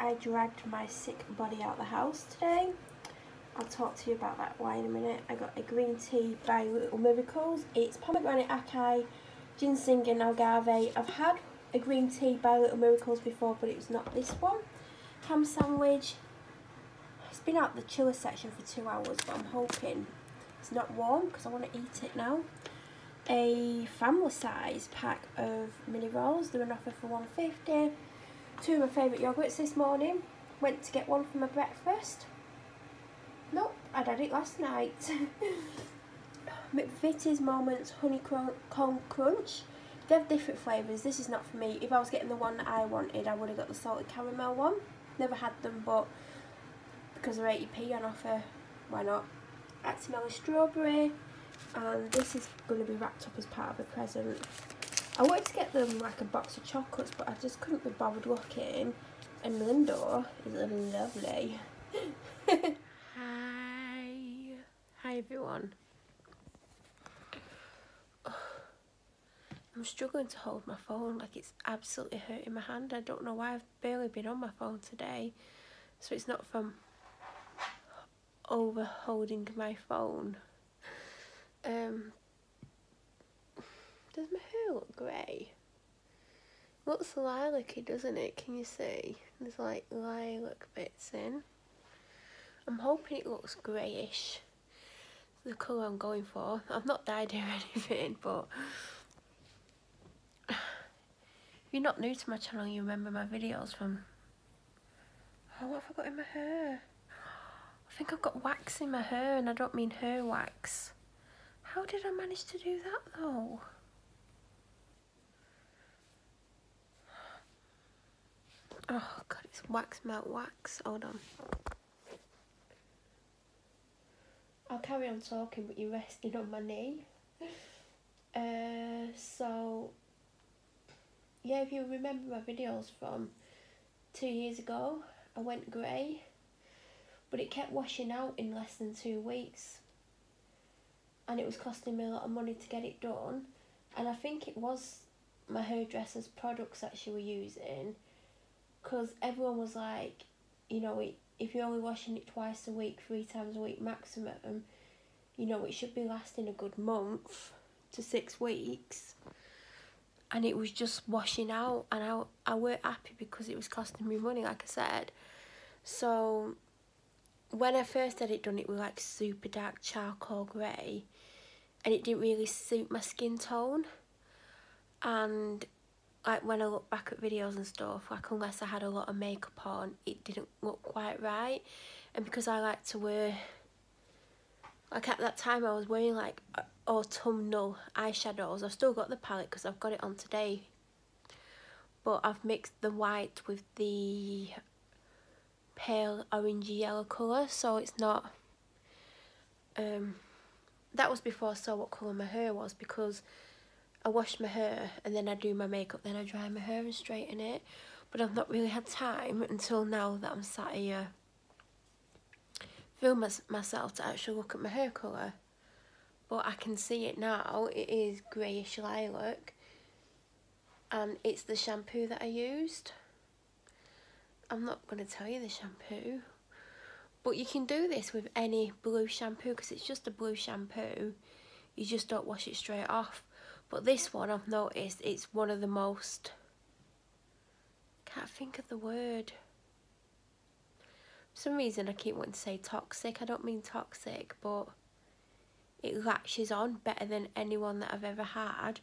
I dragged my sick body out the house today. I'll talk to you about that why in a minute. I got a green tea by Little Miracles. It's pomegranate, acai, ginseng and agave. I've had a green tea by Little Miracles before, but it was not this one. Ham sandwich. It's been out the chiller section for 2 hours, but I'm hoping it's not warm because I want to eat it now. A family size pack of mini rolls. They're on offer for $1.50. 2 of my favourite yogurts this morning. Went to get one for my breakfast. Nope, I'd had it last night. McVitie's Moments Honeycomb Crunch. They have different flavours. This is not for me. If I was getting the one that I wanted, I would have got the salted caramel one. Never had them, but because they're 80p on offer, why not? Actimel Strawberry. And this is going to be wrapped up as part of a present. I wanted to get them like a box of chocolates, but I just couldn't be bothered looking. And Lindo is lovely. Hi everyone. I'm struggling to hold my phone, like it's absolutely hurting my hand. I don't know why. I've barely been on my phone today, so it's not from over holding my phone. Does my hair look grey? Looks lilac-y, doesn't it? Can you see? There's like lilac bits in. I'm hoping it looks greyish. The colour I'm going for. I've not dyed it or anything, but if you're not new to my channel, you remember my videos from... Oh, what have I got in my hair? I think I've got wax in my hair, and I don't mean hair wax. How did I manage to do that though? Oh god, it's wax melt wax. Hold on. I'll carry on talking, but you're resting on my knee. So yeah, if you remember my videos from 2 years ago, I went grey, but it kept washing out in less than 2 weeks, and it was costing me a lot of money to get it done. And I think it was my hairdresser's products that she were using, because everyone was like, you know, if you're only washing it twice a week, 3 times a week maximum, you know, it should be lasting a good month to 6 weeks. And it was just washing out, and I weren't happy because it was costing me money, like I said. So when I first had it done, it was like super dark charcoal grey, and it didn't really suit my skin tone. And like when I look back at videos and stuff, like unless I had a lot of makeup on, it didn't look quite right. And because I like to wear, like at that time I was wearing like autumnal eyeshadows. I've still got the palette because I've got it on today, but I've mixed the white with the pale orangey yellow colour, so it's not that was before I saw what colour my hair was, because I wash my hair and then I do my makeup, then I dry my hair and straighten it. But I've not really had time until now that I'm sat here film myself to actually look at my hair colour. But I can see it now. It is greyish lilac, and it's the shampoo that I used. I'm not going to tell you the shampoo, but you can do this with any blue shampoo because it's just a blue shampoo. You just don't wash it straight off. But this one, I've noticed, it's one of the most, can't think of the word. For some reason I keep wanting to say toxic. I don't mean toxic, but it latches on better than anyone that I've ever had.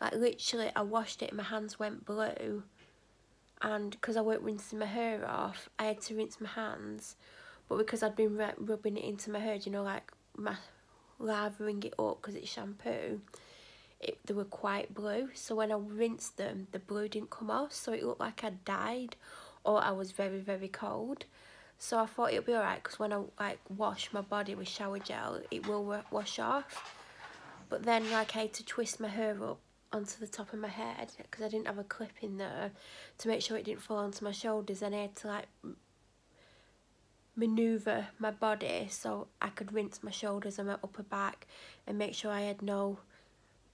Like literally, I washed it and my hands went blue. And because I weren't rinsing my hair off, I had to rinse my hands. But because I'd been rubbing it into my hair, you know, like lathering it up because it's shampoo, they were quite blue. So when I rinsed them, the blue didn't come off, so it looked like I'd died or I was very, very cold. So I thought it'd be alright because when I like wash my body with shower gel, it will wash off. But then like I had to twist my hair up onto the top of my head because I didn't have a clip in there to make sure it didn't fall onto my shoulders, and I had to like manoeuvre my body so I could rinse my shoulders and my upper back and make sure I had no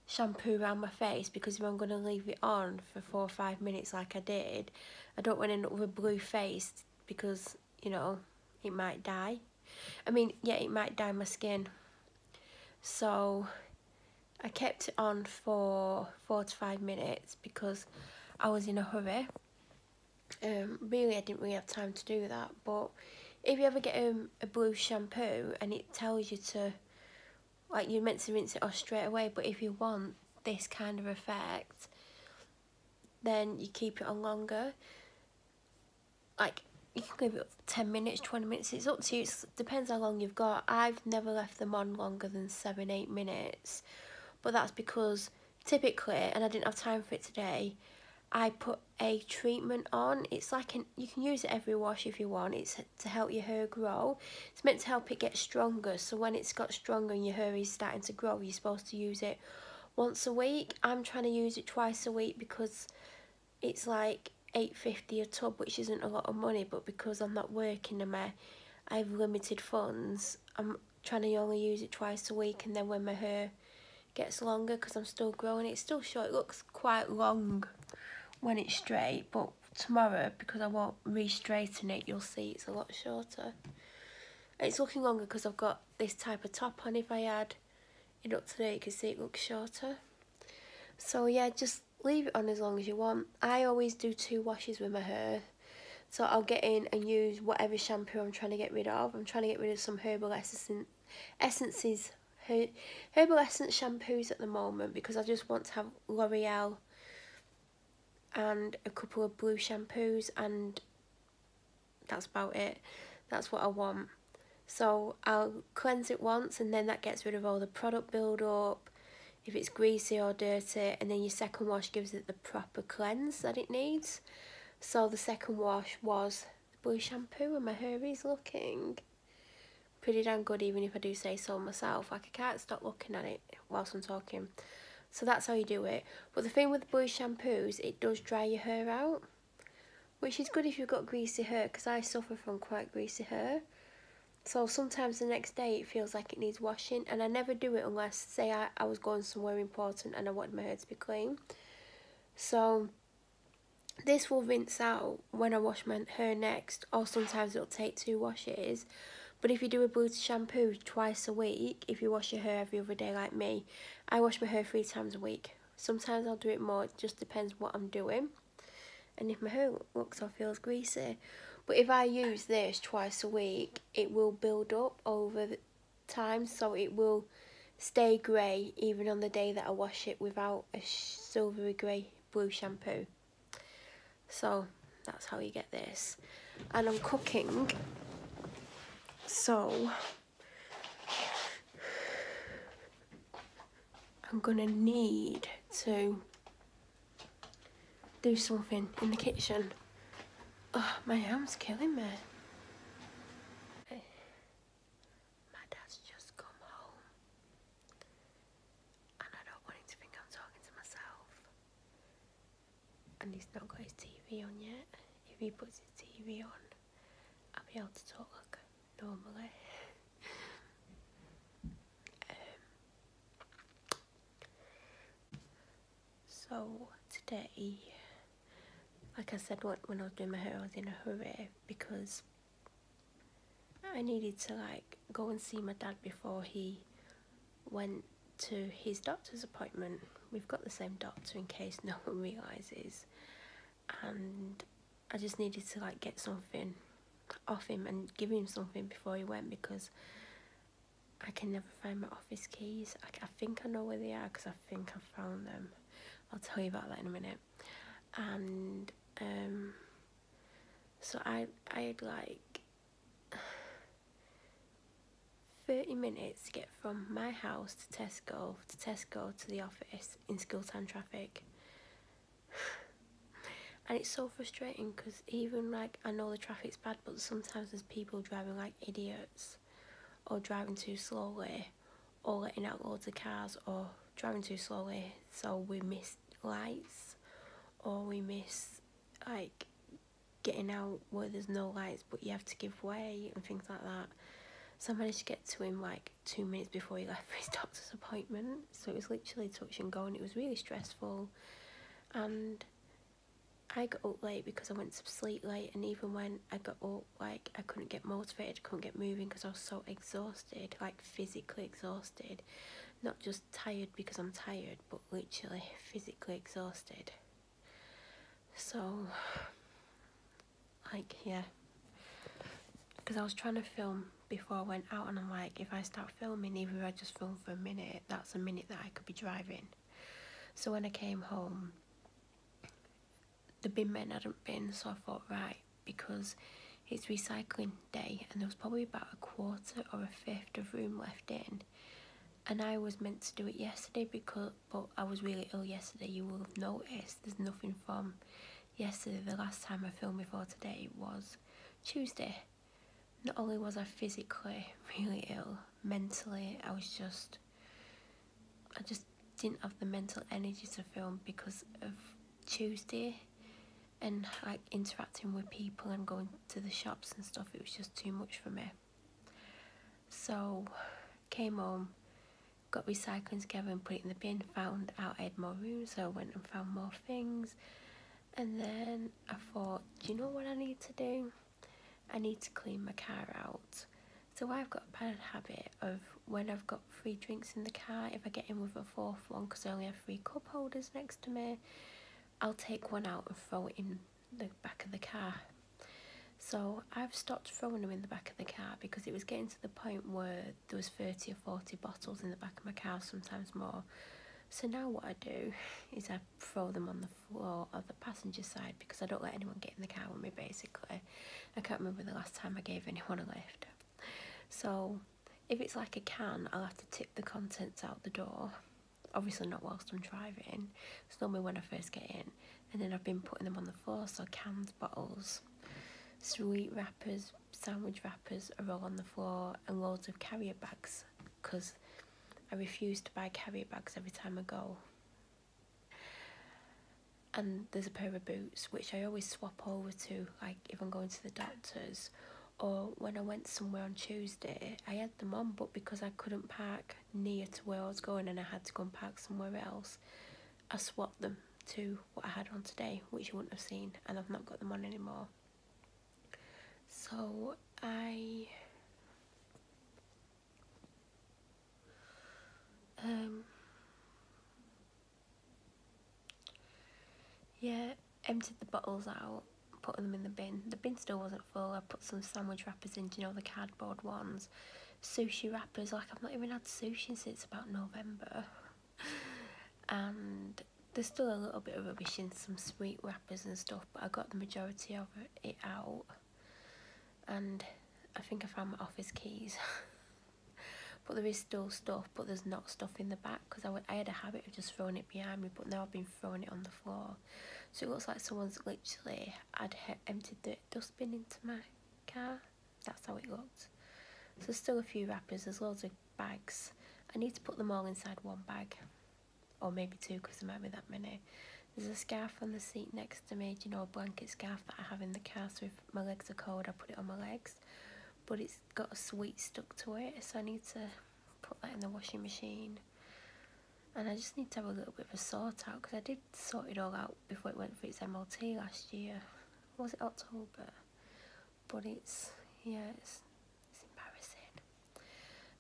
shampoo around my face, because if I'm going to leave it on for 4 or 5 minutes like I did, I don't want to end up with a blue face, because, you know, it might dye. I mean, yeah, it might dye my skin. So I kept it on for 4 to 5 minutes because I was in a hurry. Really, I didn't really have time to do that. But if you ever get a blue shampoo and it tells you to, like, you're meant to rinse it off straight away, but if you want this kind of effect, then you keep it on longer. Like, you can leave it 10 minutes, 20 minutes, it's up to you. It depends how long you've got. I've never left them on longer than 7-8 minutes, but that's because typically, and I didn't have time for it today, I put a treatment on. It's like you can use it every wash if you want. It's to help your hair grow. It's meant to help it get stronger, so when it's got stronger and your hair is starting to grow, you're supposed to use it once a week. I'm trying to use it twice a week because it's like £8.50 a tub, which isn't a lot of money, but because I'm not working and I have limited funds, I'm trying to only use it twice a week, and then when my hair gets longer, because I'm still growing, it's still short, it looks quite long when it's straight, but tomorrow, because I won't re-straighten it, you'll see it's a lot shorter. It's looking longer because I've got this type of top on. If I add it up today, you can see it looks shorter. So yeah, just leave it on as long as you want. I always do 2 washes with my hair. So I'll get in and use whatever shampoo I'm trying to get rid of. I'm trying to get rid of some herbal essences, herbal essence shampoos at the moment, because I just want to have L'Oreal and a couple of blue shampoos, and that's about it. That's what I want. So I'll cleanse it once, and then that gets rid of all the product build up, if it's greasy or dirty, and then your second wash gives it the proper cleanse that it needs. So the second wash was the blue shampoo, and my hair is looking pretty damn good, even if I do say so myself. Like, I can't stop looking at it whilst I'm talking. So that's how you do it. But the thing with the blue shampoos, it does dry your hair out, which is good if you've got greasy hair, because I suffer from quite greasy hair. So sometimes the next day it feels like it needs washing, and I never do it unless, say, I was going somewhere important and I wanted my hair to be clean. So this will rinse out when I wash my hair next, or sometimes it'll take 2 washes. But if you do a blue shampoo twice a week, if you wash your hair every other day like me, I wash my hair 3 times a week. Sometimes I'll do it more, it just depends what I'm doing and if my hair looks or feels greasy. But if I use this twice a week, it will build up over the time, so it will stay grey even on the day that I wash it without a silvery grey blue shampoo. So that's how you get this. And I'm cooking, so I'm gonna need to do something in the kitchen. Oh, my arm's killing me. My dad's just come home, and I don't want him to think I'm talking to myself. And he's not got his TV on yet. If he puts his TV on, I'll be able to talk like normally. So today, like I said, when I was doing my hair, I was in a hurry because I needed to like go and see my dad before he went to his doctor's appointment. We've got the same doctor in case no one realises, and I just needed to like get something off him and give him something before he went, because I can never find my office keys. I think I know where they are because I think I found them. I'll tell you about that in a minute. And so I had like 30 minutes to get from my house to Tesco to the office in school time traffic. And it's so frustrating because even like, I know the traffic's bad, but sometimes there's people driving like idiots, or driving too slowly, or letting out loads of cars, or driving too slowly so we miss lights, or we miss like getting out where there's no lights but you have to give way and things like that. So I managed to get to him like 2 minutes before he left for his doctor's appointment. So it was literally touch and go, and it was really stressful. And I got up late because I went to sleep late, and even when I got up, like, I couldn't get motivated, couldn't get moving because I was so exhausted, like physically exhausted. Not just tired because I'm tired, but literally physically exhausted. So, like, yeah. Because I was trying to film before I went out, and I'm like, if I start filming, even if I just film for a minute, that's a minute that I could be driving. So when I came home, the bin men hadn't been, so I thought, right, because it's recycling day and there was probably about a quarter or a fifth of room left in, and I was meant to do it yesterday but I was really ill yesterday. You will have noticed there's nothing from yesterday. The last time I filmed before today was Tuesday. Not only was I physically really ill, mentally I just didn't have the mental energy to film because of Tuesday and like interacting with people and going to the shops and stuff. It was just too much for me. So came home, got recycling together and put it in the bin, found out I had more room, so I went and found more things. And then I thought, do you know what I need to do? I need to clean my car out. So I've got a bad habit of, when I've got 3 drinks in the car, if I get in with a 4th one because I only have 3 cup holders next to me, I'll take one out and throw it in the back of the car. So I've stopped throwing them in the back of the car because it was getting to the point where there was 30 or 40 bottles in the back of my car, sometimes more. So now what I do is I throw them on the floor of the passenger side because I don't let anyone get in the car with me, basically. I can't remember the last time I gave anyone a lift. So if it's like a can, I'll have to tip the contents out the door. Obviously not whilst I'm driving. It's normally when I first get in. And then I've been putting them on the floor, so cans, bottles, sweet wrappers, sandwich wrappers are all on the floor, and loads of carrier bags because I refuse to buy carrier bags every time I go. And there's a pair of boots which I always swap over to, like if I'm going to the doctor's, or when I went somewhere on Tuesday I had them on, but because I couldn't park near to where I was going and I had to go and park somewhere else, I swapped them to what I had on today, which you wouldn't have seen, and I've not got them on anymore. So I emptied the bottles out, put them in the bin. The bin still wasn't full. I put some sandwich wrappers in, you know, the cardboard ones. Sushi wrappers, like I've not even had sushi since about November. And there's still a little bit of rubbish in some sweet wrappers and stuff, but I got the majority of it out. And I think I found my office keys. But there is still stuff, but there's not stuff in the back because I had a habit of just throwing it behind me, but now I've been throwing it on the floor. So it looks like someone's literally emptied the dustbin into my car. That's how it looked. So there's still a few wrappers, there's loads of bags. I need to put them all inside one bag, or maybe 2 because there might be that many. There's a scarf on the seat next to me, do you know, a blanket scarf that I have in the car, so if my legs are cold I put it on my legs. But it's got a sweet stuck to it, so I need to put that in the washing machine. And I just need to have a little bit of a sort out because I did sort it all out before it went for its MOT last year. Was it October? But it's embarrassing.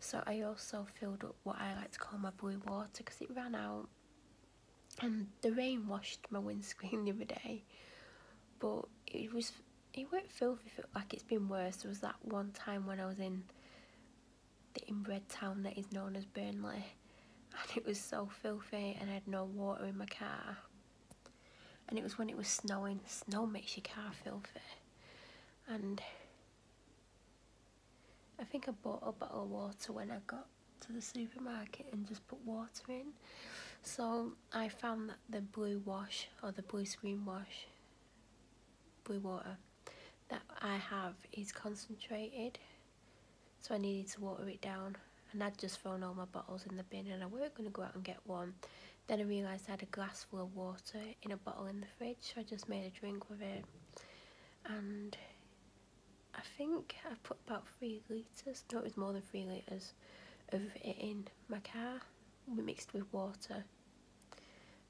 So I also filled up what I like to call my blue water because it ran out, and the rain washed my windscreen the other day, but it weren't filthy, like it's been worse. There was that one time when I was in the inbred town that is known as Burnley, and it was so filthy and I had no water in my car. And it was when it was snowing. Snow makes your car filthy. And I think I bought a bottle of water when I got to the supermarket and just put water in. So I found that the blue wash, or the blue screen wash, blue water that I have is concentrated, so I needed to water it down, and I'd just thrown all my bottles in the bin and I weren't going to go out and get one. Then I realised I had a glass full of water in a bottle in the fridge, so I just made a drink with it, and I think I put about 3 litres, no, it was more than 3 litres of it in my car mixed with water.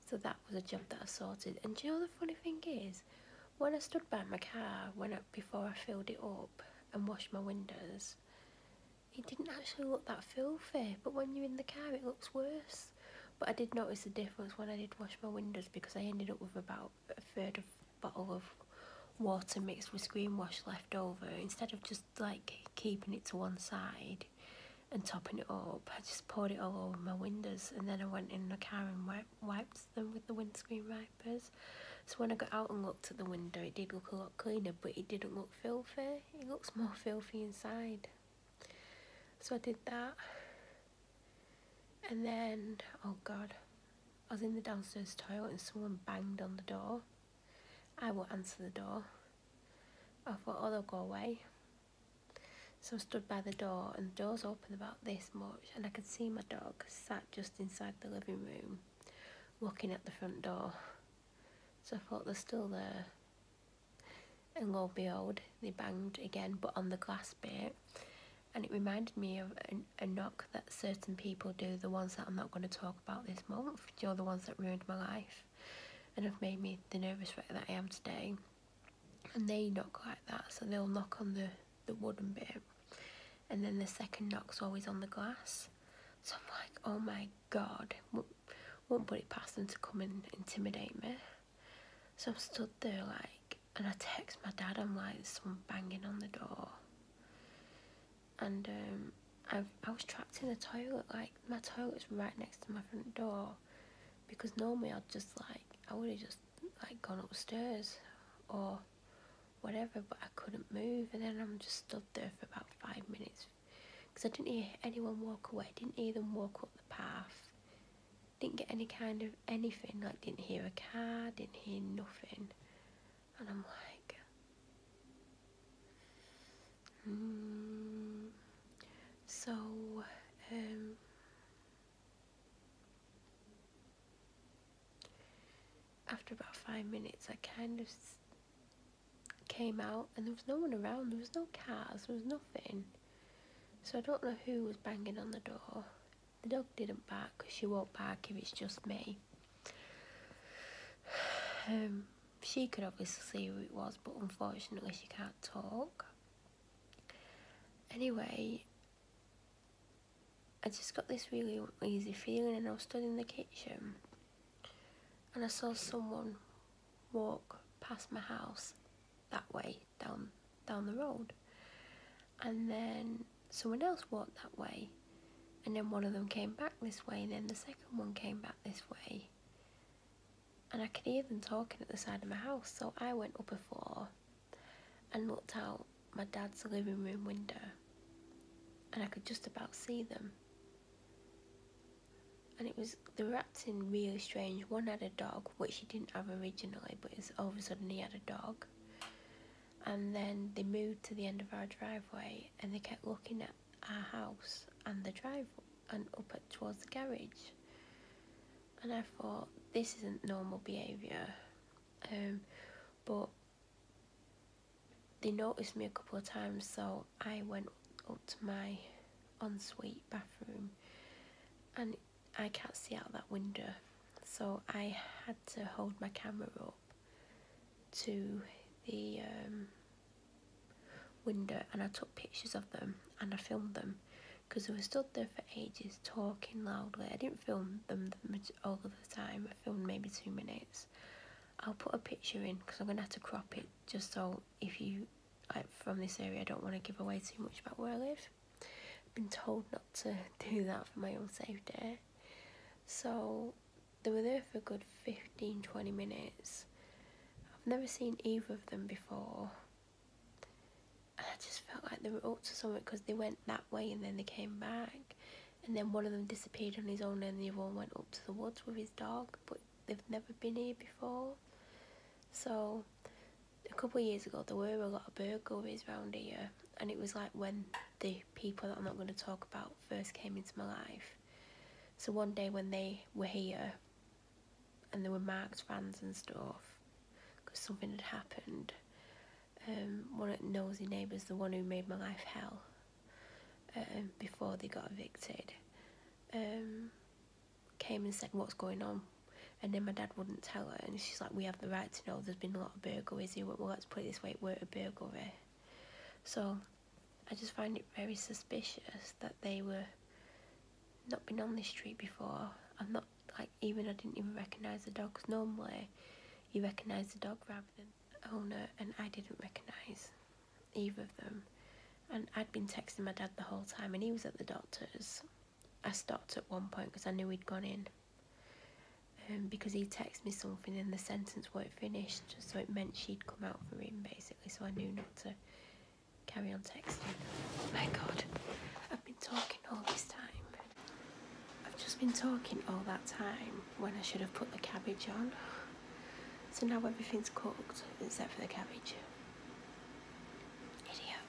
So that was a job that I sorted. And do you know the funny thing is, when I stood by my car before I filled it up and washed my windows, it didn't actually look that filthy, but when you're in the car it looks worse. But I did notice a difference when I did wash my windows, because I ended up with about a third of a bottle of water mixed with screen wash left over. Instead of just like keeping it to one side and topping it up, I just poured it all over my windows, and then I went in the car and wiped them with the windscreen wipers. So when I got out and looked at the window, it did look a lot cleaner, but it didn't look filthy. It looks more filthy inside. So I did that, and then, oh god, I was in the downstairs toilet and someone banged on the door. I won't answer the door. I thought, oh, they'll go away. So I stood by the door, and the door's open about this much, and I could see my dog sat just inside the living room looking at the front door. So I thought, they're still there. And lo and behold, they banged again, but on the glass bit. And it reminded me of a knock that certain people do, the ones that I'm not going to talk about this month. You know, the ones that ruined my life and have made me the nervous wreck that I am today. And they knock like that, so they'll knock on the wooden bit, and then the second knock's always on the glass. So I'm like, oh my god, won't put it past them to come and intimidate me. So I'm stood there like, and I text my dad, I'm like, there's someone banging on the door. And I was trapped in the toilet, like my toilet's right next to my front door, because normally I would have just like gone upstairs or whatever, but I couldn't move, and then I'm just stood there for about 5 minutes, because I didn't hear anyone walk away, didn't hear them walk up the path, didn't get any kind of anything, like didn't hear a car, didn't hear nothing, and I'm like, so after about 5 minutes I kind of came out, and there was no one around, there was no cars, there was nothing. So I don't know who was banging on the door. The dog didn't bark, because she won't bark if it's just me. She could obviously see who it was, but unfortunately she can't talk. Anyway, I just got this really uneasy feeling, and I was stood in the kitchen and I saw someone walk past my house that way, down the road, and then someone else walked that way, and then one of them came back this way, and then the second one came back this way, and I could hear them talking at the side of my house. So I went up a floor and looked out my dad's living room window, and I could just about see them. And they were acting really strange. One had a dog, which he didn't have originally, but all of a sudden he had a dog. And then they moved to the end of our driveway, and they kept looking at our house and the driveway and towards the garage. And I thought, this isn't normal behaviour. But they noticed me a couple of times, so I went up to my ensuite bathroom, and I can't see out that window, so I had to hold my camera up to the window, and I took pictures of them and I filmed them, because they were stood there for ages talking loudly. I didn't film them all of the time, I filmed maybe 2 minutes. I'll put a picture in, because I'm going to have to crop it, just so if you like from this area, I don't want to give away too much about where I live. I've been told not to do that for my own safety. So they were there for a good 15-20 minutes. I've never seen either of them before, and I just felt like they were up to something, because they went that way and then they came back, and then one of them disappeared on his own, and the other one went up to the woods with his dog, but they've never been here before. So a couple of years ago there were a lot of burglaries around here, and it was like when the people that I'm not going to talk about first came into my life. So one day when they were here and there were marked vans and stuff, because something had happened, one of the nosy neighbours, the one who made my life hell, before they got evicted, came and said what's going on, and then my dad wouldn't tell her, and she's like, we have the right to know, there's been a lot of burglaries here. Well, let's put it this way, it weren't a burglary. So I just find it very suspicious that they were not been on this street before. I'm not, like, I didn't even recognise the dog, because normally you recognise the dog rather than the owner, and I didn't recognise either of them. And I'd been texting my dad the whole time, and he was at the doctor's. I stopped at one point because I knew he'd gone in, because he texted me something and the sentence weren't finished, so it meant she'd come out for him basically, so I knew not to carry on texting. My God, I've been talking all this time. I've just been talking all that time when I should have put the cabbage on. So now everything's cooked except for the cabbage. Idiot.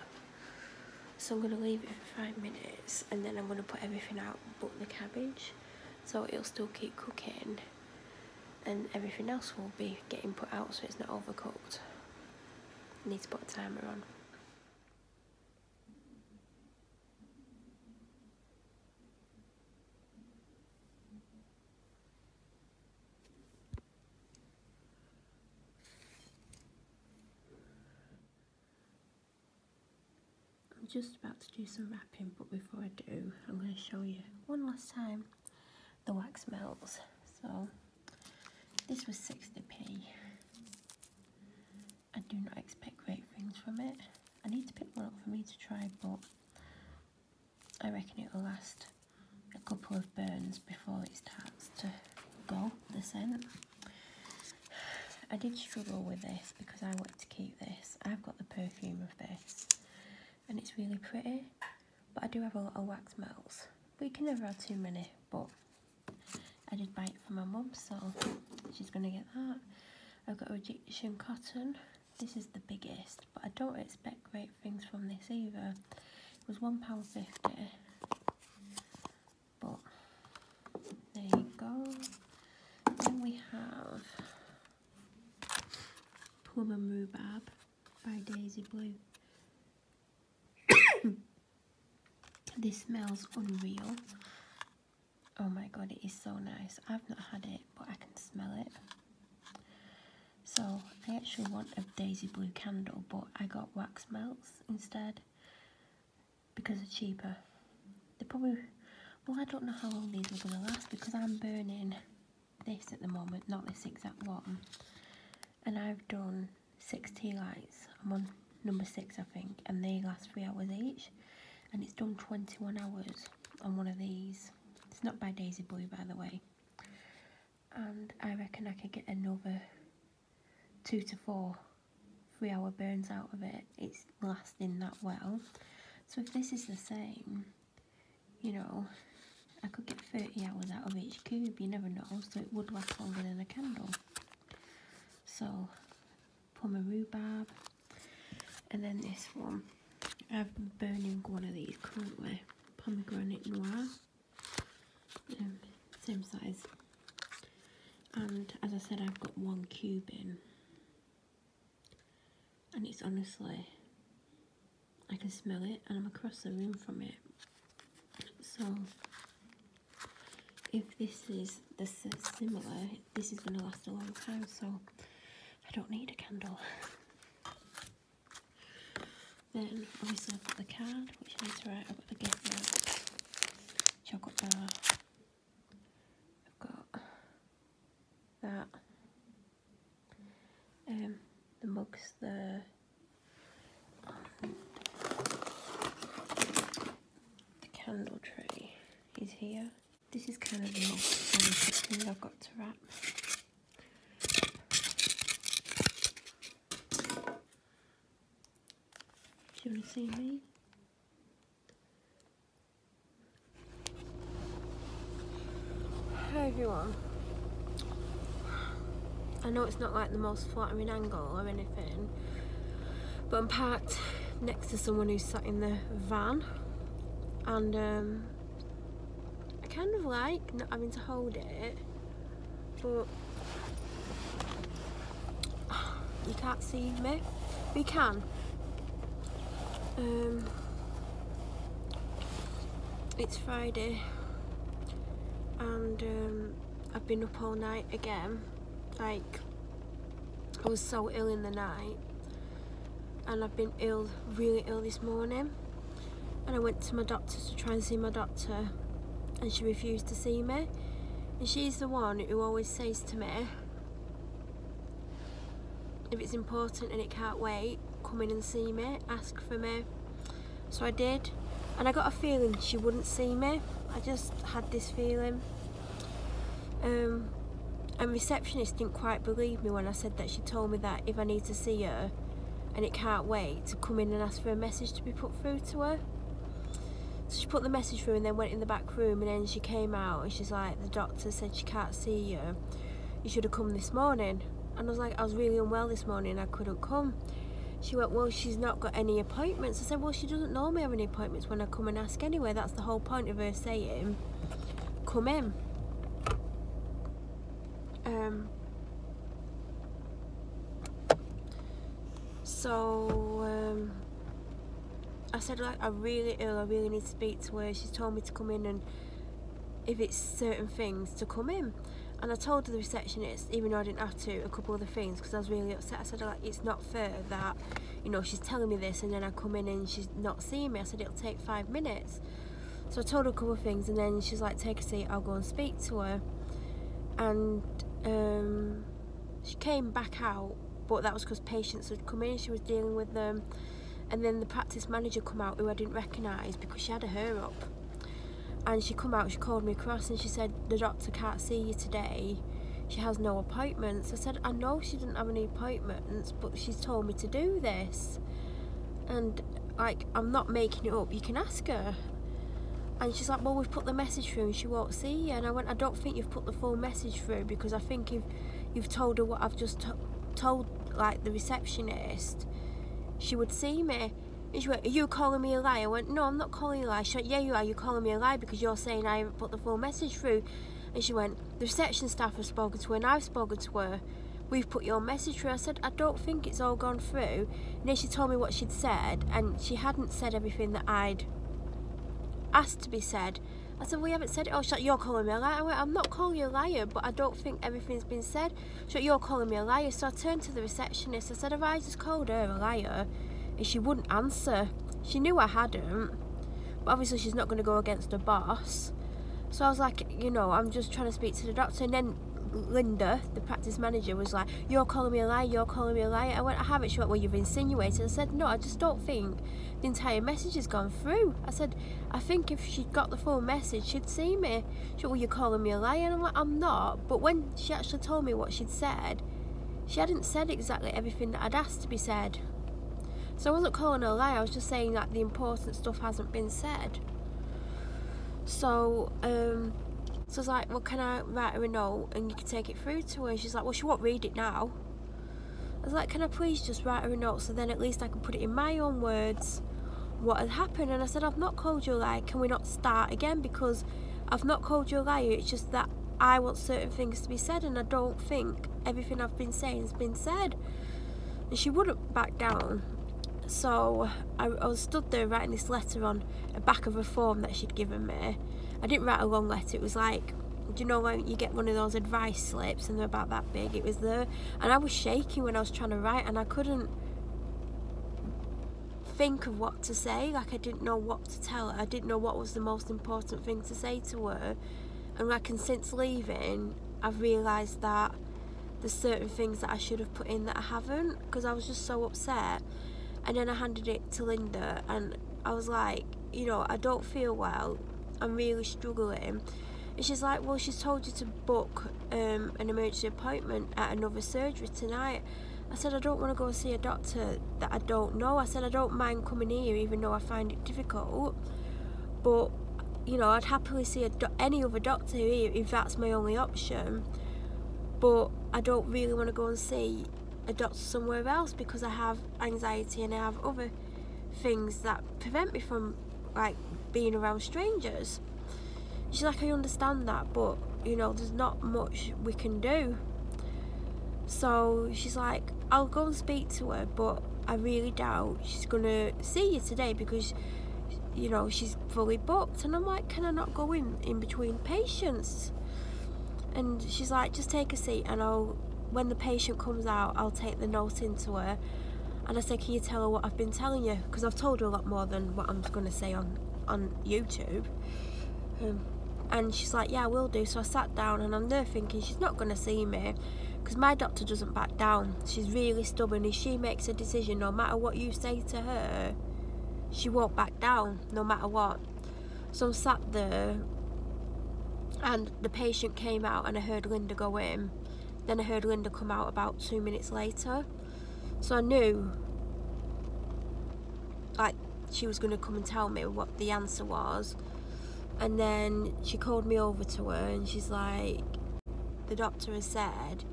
So I'm going to leave it for 5 minutes, and then I'm going to put everything out but the cabbage, so it'll still keep cooking and everything else will be getting put out so it's not overcooked. I need to put a timer on. I'm just about to do some wrapping, but before I do, I'm going to show you one last time the wax melts. So this was 60p. I do not expect great things from it. I need to pick one up for me to try, but I reckon it will last a couple of burns before it starts to go, the scent. I did struggle with this because I wanted to keep this. I've got the perfume of this, and it's really pretty, but I do have a lot of wax melts. But you can never have too many, but I did buy it for my mum, so she's going to get that. I've got Egyptian cotton. This is the biggest, but I don't expect great things from this either. It was £1.50, but there you go. Then we have Plum and Rhubarb by Daisy Blue. This smells unreal. Oh my God, it is so nice. I've not had it, but I can smell it. So I actually want a Daisy Blue candle, but I got wax melts instead because they're cheaper. They probably, well, I don't know how long these are going to last because I'm burning this at the moment, not this exact one. And I've done 6 tea lights. I'm on number 6, I think, and they last 3 hours each. And it's done 21 hours on one of these. It's not by Daisy Blue, by the way. And I reckon I could get another 2 to 4 3-hour burns out of it. It's lasting that well. So if this is the same, you know, I could get 30 hours out of each cube, you never know. So it would last longer than a candle. So, Plum and Rhubarb. And then this one. I've been burning one of these currently. Pomegranate Noir. Same size. And as I said, I've got 1 cube in. And it's honestly, I can smell it and I'm across the room from it. So if this is similar, this is going to last a long time, so I don't need a candle. Then obviously I've got the card, which I need to write. I've got the gift wrap, chocolate bar, I've got that, the mugs, the candle tray is here. This is kind of the most important thing I've got to wrap. Do you want to see me? Hi everyone. I know it's not like the most flattering angle or anything, but I'm parked next to someone who's sat in the van, and I kind of like not having to hold it, but you can't see me. We can. It's Friday and I've been up all night again. Like, I was so ill in the night and I've been ill, really ill this morning, and I went to my doctor to try and see my doctor and she refused to see me, and she's the one who always says to me, if it's important and it can't wait, come in and see me, ask for me. So I did, and I got a feeling she wouldn't see me. I just had this feeling. And receptionist didn't quite believe me when I said that she told me that if I need to see her and it can't wait, to come in and ask for a message to be put through to her. So she put the message through and then went in the back room, and then she came out and she's like, the doctor said she can't see you. You should have come this morning. And I was like, I was really unwell this morning, I couldn't come. She went, well, she's not got any appointments. I said, well, she doesn't normally have any appointments when I come and ask anyway. That's the whole point of her saying, come in. I said, like, I'm really ill, I really need to speak to her. She's told me to come in, and if it's certain things, to come in. And I told the receptionist, even though I didn't have to, a couple of the things, because I was really upset. I said, like, it's not fair that, you know, she's telling me this and then I come in and she's not seeing me. I said, it'll take 5 minutes. So I told her a couple of things, and then she's like, take a seat, I'll go and speak to her. And she came back out, but that was because patients had come in, she was dealing with them. And then the practice manager come out, who I didn't recognise because she had her hair up. And she come out, she called me across and she said, the doctor can't see you today, she has no appointments. I said, I know she didn't have any appointments, but she's told me to do this. And, like, I'm not making it up, you can ask her. And she's like, well, we've put the message through and she won't see you. And I went, I don't think you've put the full message through, because I think if you've told her what I've just told, like, the receptionist, she would see me. And she went, are you calling me a lie? I went, no, I'm not calling you a lie. She went, yeah, you are. You're calling me a lie because you're saying I haven't put the full message through. And she went, the reception staff have spoken to her and I've spoken to her. We've put your message through. I said, I don't think it's all gone through. And then she told me what she'd said, and she hadn't said everything that I'd asked to be said. I said, well, you haven't said it. Oh, she's like, you're calling me a liar. I went, I'm not calling you a liar, but I don't think everything's been said. She's like, you're calling me a liar. So I turned to the receptionist. I said, have I just called her a liar? And she wouldn't answer. She knew I hadn't, but obviously she's not going to go against her boss. So I was like, you know, I'm just trying to speak to the doctor. And then Linda, the practice manager, was like, you're calling me a liar, you're calling me a liar. I went, I haven't. She went, well, you've insinuated. I said, no, I just don't think the entire message has gone through. I said, I think if she'd got the full message, she'd see me. She went, well, you're calling me a liar. And I'm like, I'm not. But when she actually told me what she'd said, she hadn't said exactly everything that I'd asked to be said. So I wasn't calling her a liar, I was just saying that the important stuff hasn't been said. So, I was like, well, can I write her a note and you can take it through to her? And she's like, well, she won't read it now. I was like, can I please just write her a note so then at least I can put it in my own words what had happened? And I said, I've not called you a liar, can we not start again? Because I've not called you a liar, it's just that I want certain things to be said and I don't think everything I've been saying has been said. And she wouldn't back down. So I was stood there writing this letter on the back of a form that she'd given me. I didn't write a long letter, it was like, do you know when you get one of those advice slips and they're about that big? It was there, and I was shaking when I was trying to write and I couldn't think of what to say. Like, I didn't know what to tell her, I didn't know what was the most important thing to say to her. And like, and since leaving I've realised that there's certain things that I should have put in that I haven't, because I was just so upset. And then I handed it to Linda and I was like, you know, I don't feel well, I'm really struggling. And she's like, well, she's told you to book an emergency appointment at another surgery tonight. I said, I don't want to go and see a doctor that I don't know. I said, I don't mind coming here even though I find it difficult, but, you know, I'd happily see any other doctor here if that's my only option. But I don't really want to go and see a doctor somewhere else because I have anxiety and I have other things that prevent me from, like, being around strangers. She's like, I understand that, but, you know, there's not much we can do. So she's like, I'll go and speak to her, but I really doubt she's gonna see you today because, you know, she's fully booked. And I'm like, can I not go in between patients? And she's like, just take a seat and when the patient comes out, I'll take the note into her. And I said, can you tell her what I've been telling you? Because I've told her a lot more than what I'm going to say on YouTube. And she's like, yeah, I will do. So I sat down and I'm there thinking she's not going to see me because my doctor doesn't back down. She's really stubborn. If she makes a decision, no matter what you say to her, she won't back down, no matter what. So I'm sat there and the patient came out and I heard Linda go in. Then I heard Linda come out about 2 minutes later. So I knew, like, she was going to come and tell me what the answer was. And then she called me over to her and she's like, the doctor has said,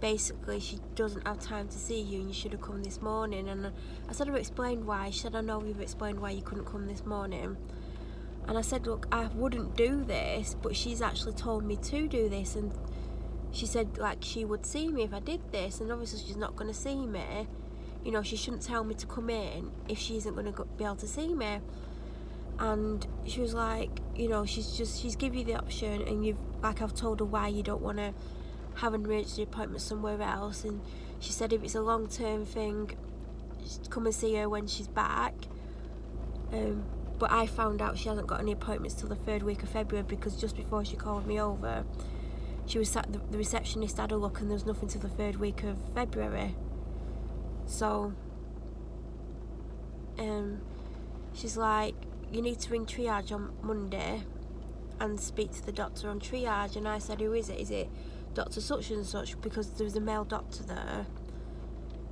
basically, she doesn't have time to see you and you should have come this morning. And I said, I've explained why. She said, I know you've explained why you couldn't come this morning. And I said, look, I wouldn't do this, but she's actually told me to do this. And she said, like, she would see me if I did this. And obviously she's not going to see me. You know, she shouldn't tell me to come in if she isn't going to be able to see me. And she was like, you know, she's give you the option and you've, like, I've told her why you don't want to have an emergency appointment somewhere else. And she said if it's a long-term thing, come and see her when she's back. But I found out she hasn't got any appointments till the 3rd week of February because just before she called me over, she was sat, the receptionist had a look and there was nothing till the 3rd week of February. So she's like, you need to ring triage on Monday and speak to the doctor on triage. And I said, who is it? Is it Dr. such and such? Because there was a male doctor there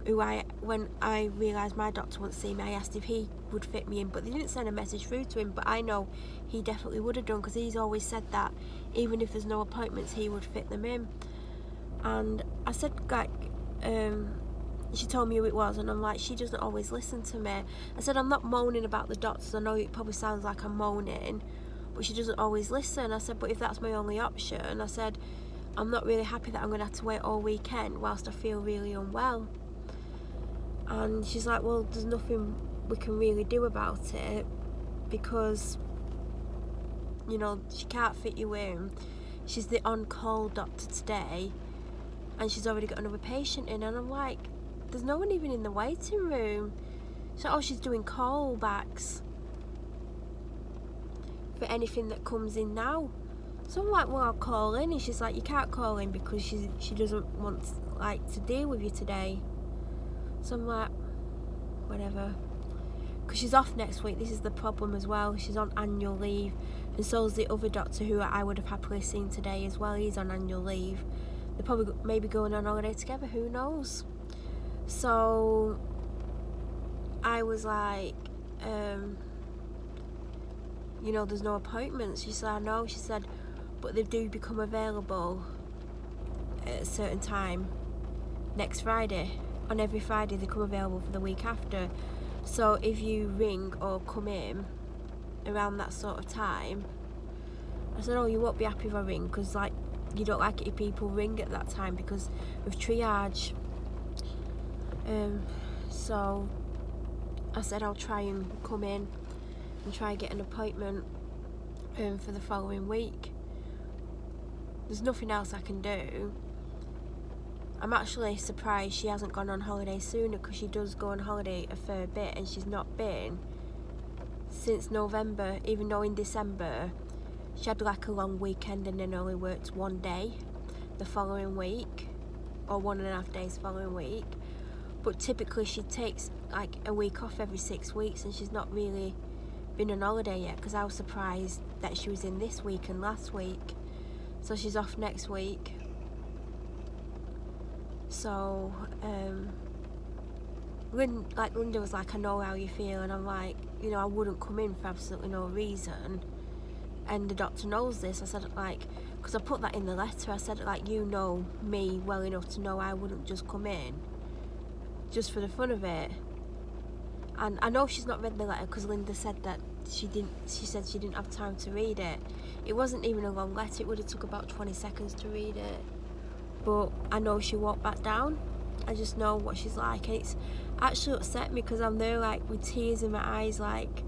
who when I realised my doctor wouldn't see me, I asked if he would fit me in, but they didn't send a message through to him. But I know he definitely would have done because he's always said that even if there's no appointments, he would fit them in. And I said, like, she told me who it was, and I'm like, she doesn't always listen to me. I said, I'm not moaning about the doctors. I know it probably sounds like I'm moaning, but she doesn't always listen. I said, but if that's my only option, I said, I'm not really happy that I'm going to have to wait all weekend whilst I feel really unwell. And she's like, well, there's nothing we can really do about it because, you know, she can't fit you in. She's the on-call doctor today and she's already got another patient in. And I'm like, there's no one even in the waiting room. So, oh, she's doing callbacks for anything that comes in now. So I'm like, well, I'll call in. And she's like, you can't call in because she doesn't want, like, to deal with you today. So I'm like, whatever. Because she's off next week. This is the problem as well. She's on annual leave. And so is the other doctor who I would have happily seen today as well. He's on annual leave. They're probably maybe going on holiday together. Who knows? So I was like, you know, there's no appointments. She said, I know. She said, but they do become available at a certain time next Friday. On every Friday they come available for the week after. So if you ring or come in around that sort of time, I said, oh, you won't be happy if I ring because, like, you don't like it if people ring at that time because of triage. So I said I'll try and come in and try and get an appointment for the following week. There's nothing else I can do. I'm actually surprised she hasn't gone on holiday sooner because she does go on holiday a fair bit and she's not been since November, even though in December she had like a long weekend and then only worked one day the following week or 1.5 days the following week. But typically she takes like a week off every 6 weeks and she's not really been on holiday yet because I was surprised that she was in this week and last week. So she's off next week. So, Linda was like, I know how you feel, and I'm like, you know, I wouldn't come in for absolutely no reason, and the doctor knows this. I said, like, because I put that in the letter, I said, like, you know me well enough to know I wouldn't just come in, just for the fun of it. And I know she's not read the letter because Linda said that she said she didn't have time to read it. It wasn't even a long letter, it would have took about 20 seconds to read it. But I know she won't back down. I just know what she's like. actually upset me, because I'm there like with tears in my eyes, like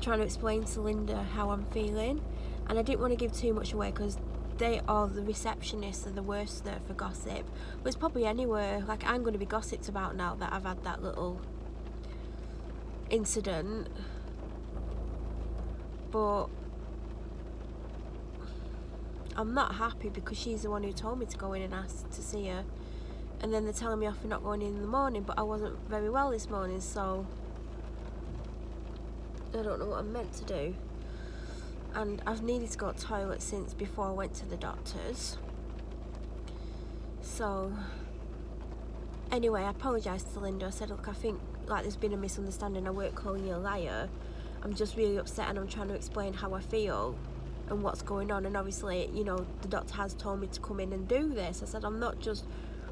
trying to explain to Linda how I'm feeling, and I didn't want to give too much away because they are the receptionists are the worst there for gossip, but it's probably anywhere. Like, I'm going to be gossiped about now that I've had that little incident. But I'm not happy because she's the one who told me to go in and ask to see her, and then they're telling me off for not going in the morning, but I wasn't very well this morning, so I don't know what I'm meant to do. And I've needed to go to the toilet since before I went to the doctor's. So anyway, I apologised to Linda. I said, look, I think like there's been a misunderstanding. I weren't calling you a liar. I'm just really upset, and I'm trying to explain how I feel and what's going on. And obviously, you know, the doctor has told me to come in and do this. I said, I'm not just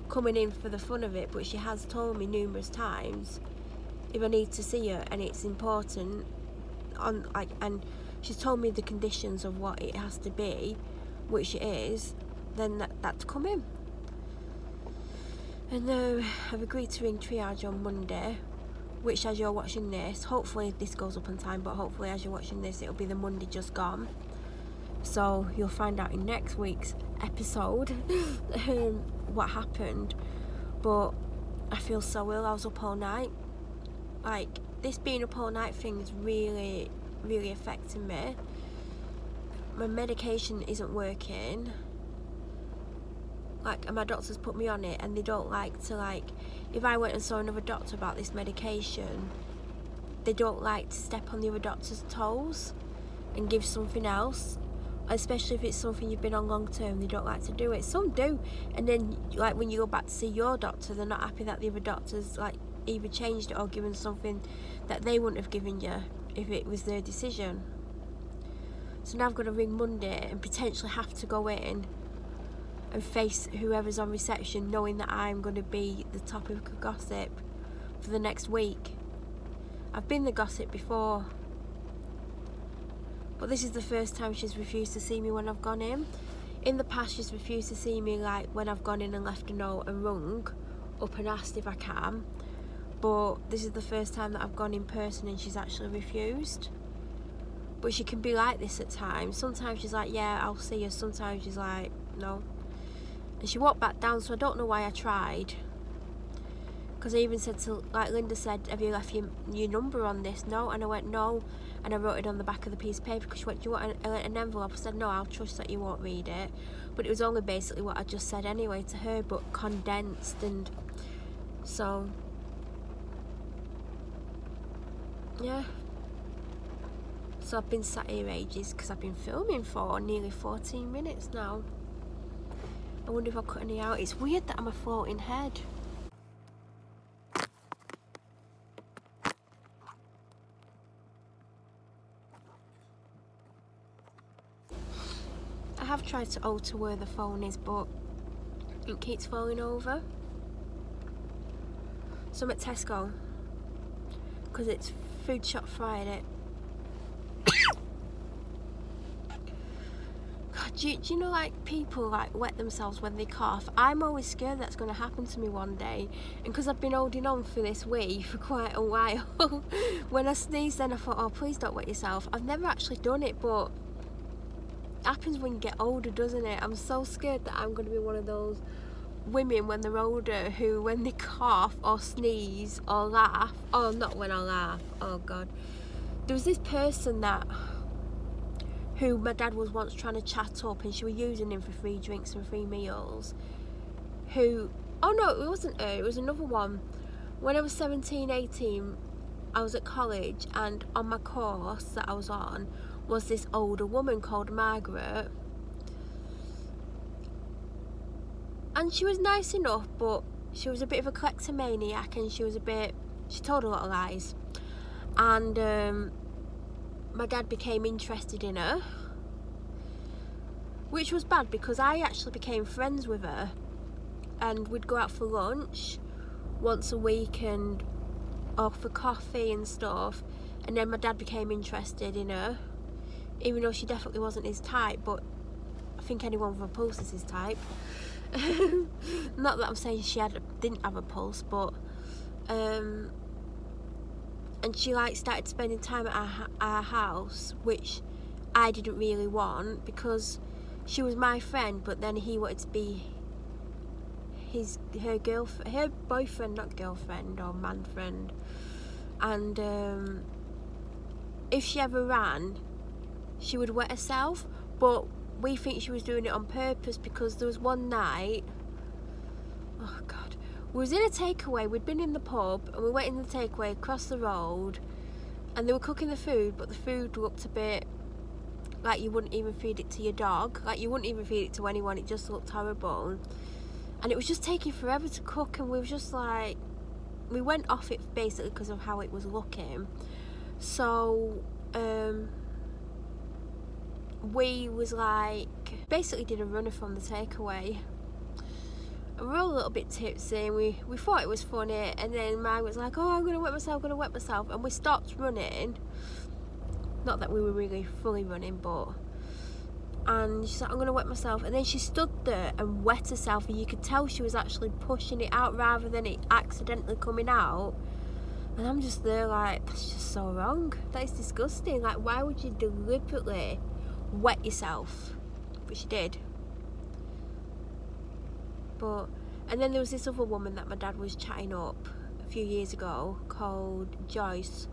coming in for the fun of it, but she has told me numerous times if I need to see her and it's important and she's told me the conditions of what it has to be, which it is, then that's come in. And now I've agreed to ring triage on Monday, which, as you're watching this, hopefully this goes up on time, but hopefully as you're watching this it'll be the Monday just gone, so you'll find out in next week's episode what happened. But I feel so ill. I was up all night. Like, this being up all night thing is really affecting me. My medication isn't working, like, and my doctor's put me on it, and they don't like to, like, if I went and saw another doctor about this medication, they don't like to step on the other doctor's toes and give something else, especially if it's something you've been on long term. They don't like to do it. Some do, and then like when you go back to see your doctor, they're not happy that the other doctor's like either changed it or given something that they wouldn't have given you if it was their decision. So now I've got to ring Monday and potentially have to go in and face whoever's on reception, knowing that I'm going to be the topic of gossip for the next week. I've been the gossip before, but this is the first time she's refused to see me when I've gone in. In the past, she's refused to see me like when I've gone in and left a note and rung up and asked if I can, but this is the first time that I've gone in person and she's actually refused. But she can be like this at times. Sometimes she's like, yeah, I'll see you. Sometimes she's like, no. And she walked back down, so I don't know why I tried. Because I even said to, like Linda said, have you left your number on this note? And I went, no. And I wrote it on the back of the piece of paper, because she went, do you want an envelope? I said, no, I'll trust that you won't read it. But it was only basically what I just said anyway to her, but condensed. And so, yeah. So I've been sat here ages because I've been filming for nearly 14 minutes now. I wonder if I'll cut any out. It's weird that I'm a floating head. I have tried to alter where the phone is, but it keeps falling over. So I'm at Tesco because it's Food Shop Friday. Do you know, like, people like wet themselves when they cough? I'm always scared that's going to happen to me one day, and because I've been holding on for this wee for quite a while, when I sneezed then I thought, oh, please don't wet yourself. I've never actually done it, but it happens when you get older, doesn't it? I'm so scared that I'm going to be one of those women when they're older who, when they cough or sneeze or laugh, oh, not when I laugh, oh god, there was this person that who my dad was once trying to chat up, and she was using him for free drinks and free meals, who, oh no, it wasn't her, it was another one. When I was 17, 18, I was at college, and on my course that I was on was this older woman called Margaret, and she was nice enough, but she was a bit of a kleptomaniac, and she told a lot of lies, and my dad became interested in her, which was bad because I actually became friends with her, and we'd go out for lunch once a week and or for coffee and stuff, and then my dad became interested in her, even though she definitely wasn't his type, but I think anyone with a pulse is his type. Not that I'm saying she didn't have a pulse, but and she like started spending time at our house, which I didn't really want because she was my friend, but then he wanted to be her boyfriend, not girlfriend or man friend. And if she ever ran, she would wet herself, but we think she was doing it on purpose because there was one night, oh god, we was in a takeaway, we'd been in the pub and we went in the takeaway across the road and they were cooking the food, but the food looked a bit like you wouldn't even feed it to your dog, like you wouldn't even feed it to anyone, it just looked horrible. And it was just taking forever to cook, and we were just like, we went off it basically because of how it was looking. So we was like, basically did a runner from the takeaway. And we were all a little bit tipsy and we thought it was funny, and then Mine was like, oh, I'm gonna wet myself, and we stopped running. Not that we were really fully running, but, and she's like, I'm gonna wet myself, and then she stood there and wet herself, and you could tell she was actually pushing it out rather than it accidentally coming out. And I'm just there like, that's just so wrong, that is disgusting. Like, why would you deliberately wet yourself? But she did. But, and then there was this other woman that my dad was chatting up a few years ago called Joyce.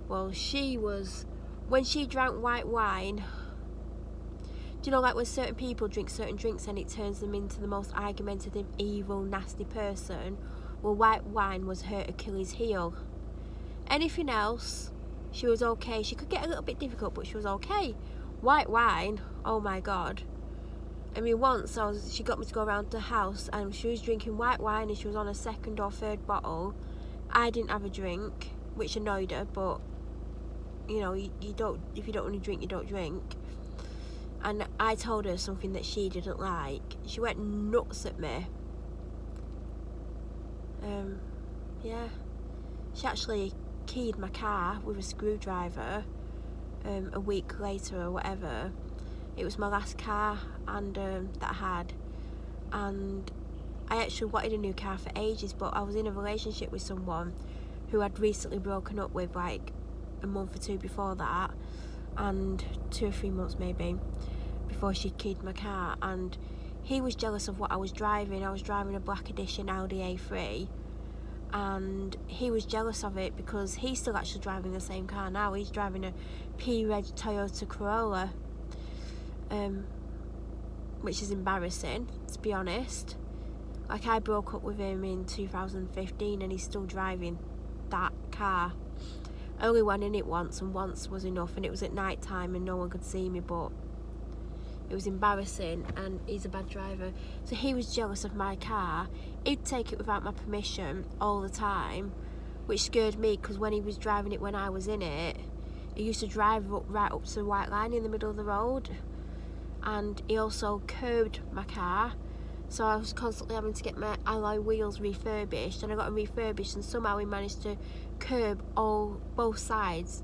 Well, she was, when she drank white wine, do you know, like when certain people drink certain drinks and it turns them into the most argumentative, evil, nasty person? Well, white wine was her Achilles heel. Anything else, she was okay. She could get a little bit difficult, but she was okay. White wine, oh my god. I mean, once she got me to go around the house and she was drinking white wine and she was on a second or third bottle. I didn't have a drink, which annoyed her, but you know, you don't, if you don't want to drink, you don't drink. And I told her something that she didn't like. She went nuts at me. Yeah. She actually keyed my car with a screwdriver a week later or whatever. It was my last car and that I had. And I actually wanted a new car for ages, but I was in a relationship with someone who I'd recently broken up with, like a month or two before that, and 2 or 3 months maybe before she keyed my car, and he was jealous of what I was driving. I was driving a black edition Audi A3, and he was jealous of it because he's still actually driving the same car now. He's driving a P-Reg Toyota Corolla, which is embarrassing, to be honest. Like, I broke up with him in 2015 and he's still driving that car. I only went in it once, and once was enough, and it was at night time and no one could see me, but it was embarrassing, and he's a bad driver. So he was jealous of my car. He'd take it without my permission all the time, which scared me because when he was driving it when I was in it, he used to drive right up to the white line in the middle of the road, and he also curbed my car. So I was constantly having to get my alloy wheels refurbished, and I got them refurbished, and somehow he managed to curb both sides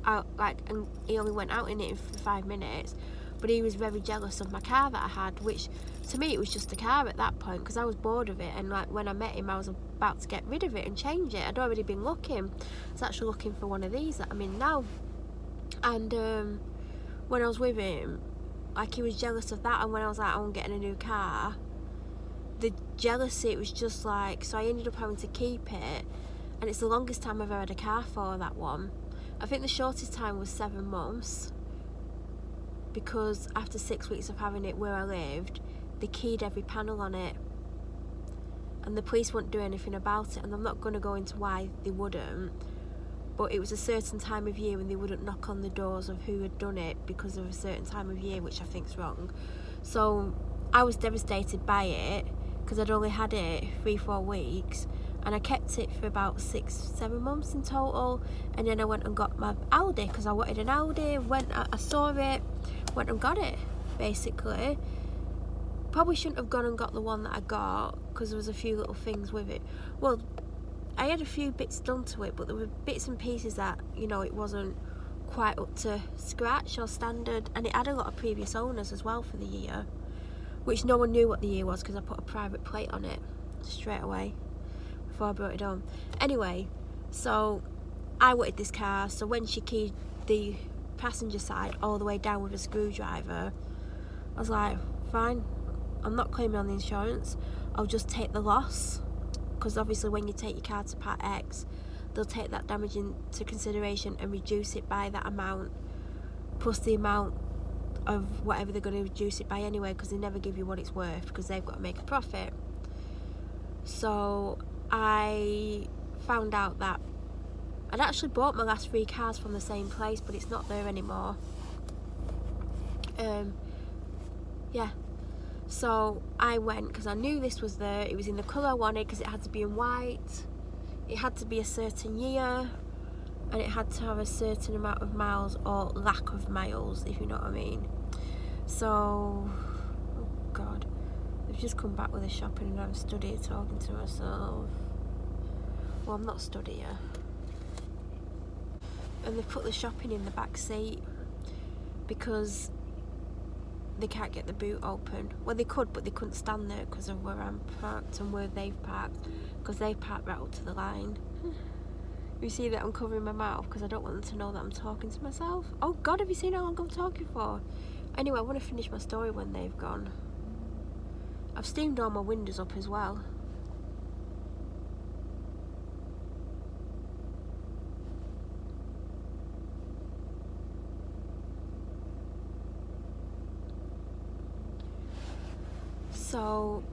out, like, and he only went out in it for 5 minutes. But he was very jealous of my car that I had, which to me it was just a car at that point because I was bored of it, and like when I met him I was about to get rid of it and change it. I'd already been looking. I was actually looking for one of these that I'm in now. And when I was with him, like, he was jealous of that, and when I was like, I'm getting a new car, the jealousy, it was just like, so I ended up having to keep it, and it's the longest time I've ever had a car for, that one. I think the shortest time was 7 months, because after 6 weeks of having it where I lived, they keyed every panel on it, and the police wouldn't do anything about it, and I'm not going to go into why they wouldn't, but it was a certain time of year when they wouldn't knock on the doors of who had done it because of a certain time of year, which I think's wrong. So I was devastated by it because I'd only had it 3-4 weeks, and I kept it for about 6-7 months in total. And then I went and got my Audi because I wanted an Audi. I saw it, went and got it, basically. Probably shouldn't have gone and got the one that I got because there was a few little things with it. Well, I had a few bits done to it, but there were bits and pieces that, you know, it wasn't quite up to scratch or standard, and it had a lot of previous owners as well for the year, which no one knew what the year was because I put a private plate on it straight away before I brought it on. Anyway, So I wanted this car, so when she keyed the passenger side all the way down with a screwdriver, I was like, fine, I'm not claiming on the insurance, I'll just take the loss, because obviously when you take your car to Part X, they'll take that damage into consideration and reduce it by that amount, plus the amount of whatever they're going to reduce it by anyway, because they never give you what it's worth, because they've got to make a profit. So I found out that I'd actually bought my last 3 cars from the same place, but it's not there anymore. Yeah, so I went because I knew this was there. It was in the colour I wanted, because it had to be in white, it had to be a certain year, and it had to have a certain amount of miles or lack of miles, if you know what I mean. So, oh God, I've just come back with a shopping and I'm stood here talking to myself. Well, I'm not stood here. And they put the shopping in the back seat because they can't get the boot open. Well, they could, but they couldn't stand there because of where I'm parked and where they've parked, because they've parked right up to the line. You see that I'm covering my mouth because I don't want them to know that I'm talking to myself. Oh God, have you seen how long I'm talking for? Anyway, I want to finish my story when they've gone. I've steamed all my windows up as well. So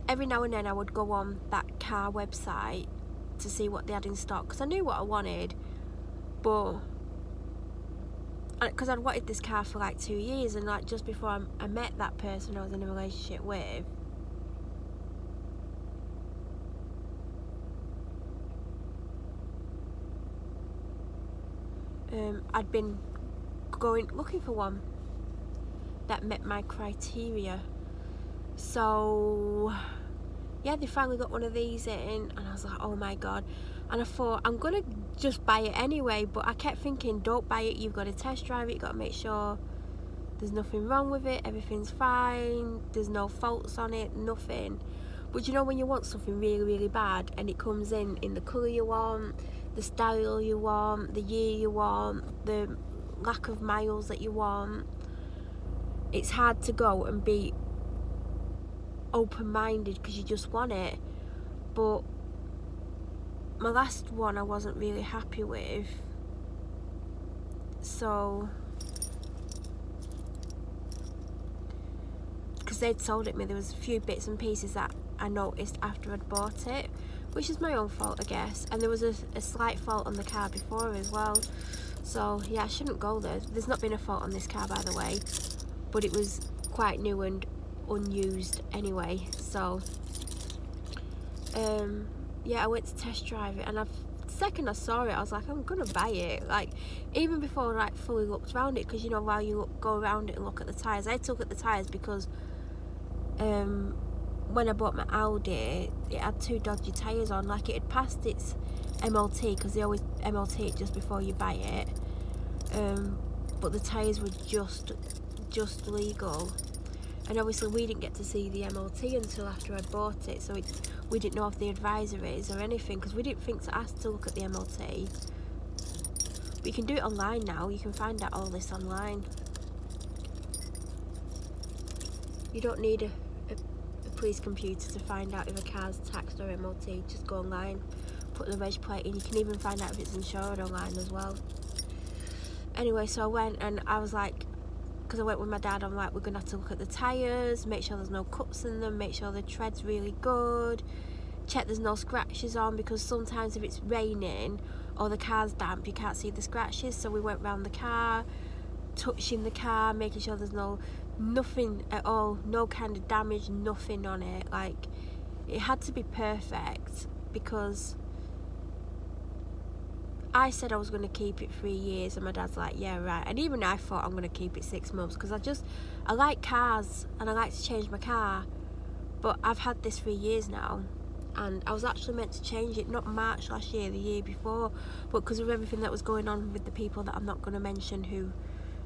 every now and then I would go on that car website to see what they had in stock, because I knew what I wanted, but because I'd wanted this car for like 2 years, and like just before I met that person I was in a relationship with, I'd been looking for one that met my criteria. So yeah, they finally got one of these in, and I was like, oh my God. And I thought, I'm gonna just buy it anyway, but I kept thinking, don't buy it, you've got to test drive it, you've got to make sure there's nothing wrong with it, everything's fine, there's no faults on it, nothing. But you know when you want something really, really bad, and it comes in the colour you want, the style you want, the year you want, the lack of miles that you want, it's hard to go and be open-minded because you just want it. But my last one I wasn't really happy with, so because they'd sold it me, there was a few bits and pieces that I noticed after I'd bought it, which is my own fault I guess, and there was a slight fault on the car before as well. So yeah, I shouldn't go there. There's not been a fault on this car, by the way, but it was quite new and unused anyway. So yeah, I went to test drive it, and the second I saw it I was like, I'm gonna buy it. Like, even before I like fully looked around it, because you know, while you go around it and look at the tyres, I had to look at the tyres because when I bought my Audi, it had 2 dodgy tyres on. Like, it had passed its MOT, because they always MOT it just before you buy it, but the tyres were just legal. And obviously we didn't get to see the MOT until after I'd bought it, so we didn't know if the advisories or anything, because we didn't think to ask to look at the MOT. But you can do it online now, you can find out all this online. You don't need a police computer to find out if a car's taxed or MOT. Just go online, put the reg plate in. You can even find out if it's insured online as well. Anyway, so I went, and I was like, because I went with my dad, I'm like, we're gonna have to look at the tyres, make sure there's no cuts in them, make sure the tread's really good, check there's no scratches on, because sometimes if it's raining or the car's damp you can't see the scratches. So we went round the car, touching the car, making sure there's nothing at all, no kind of damage, nothing on it. Like, it had to be perfect, because I said I was going to keep it 3 years, and my dad's like, yeah, right. And even I thought I'm going to keep it 6 months, because I like cars and I like to change my car, but I've had this 3 years now, and I was actually meant to change it not March last year, the year before, but because of everything that was going on with the people that I'm not going to mention, who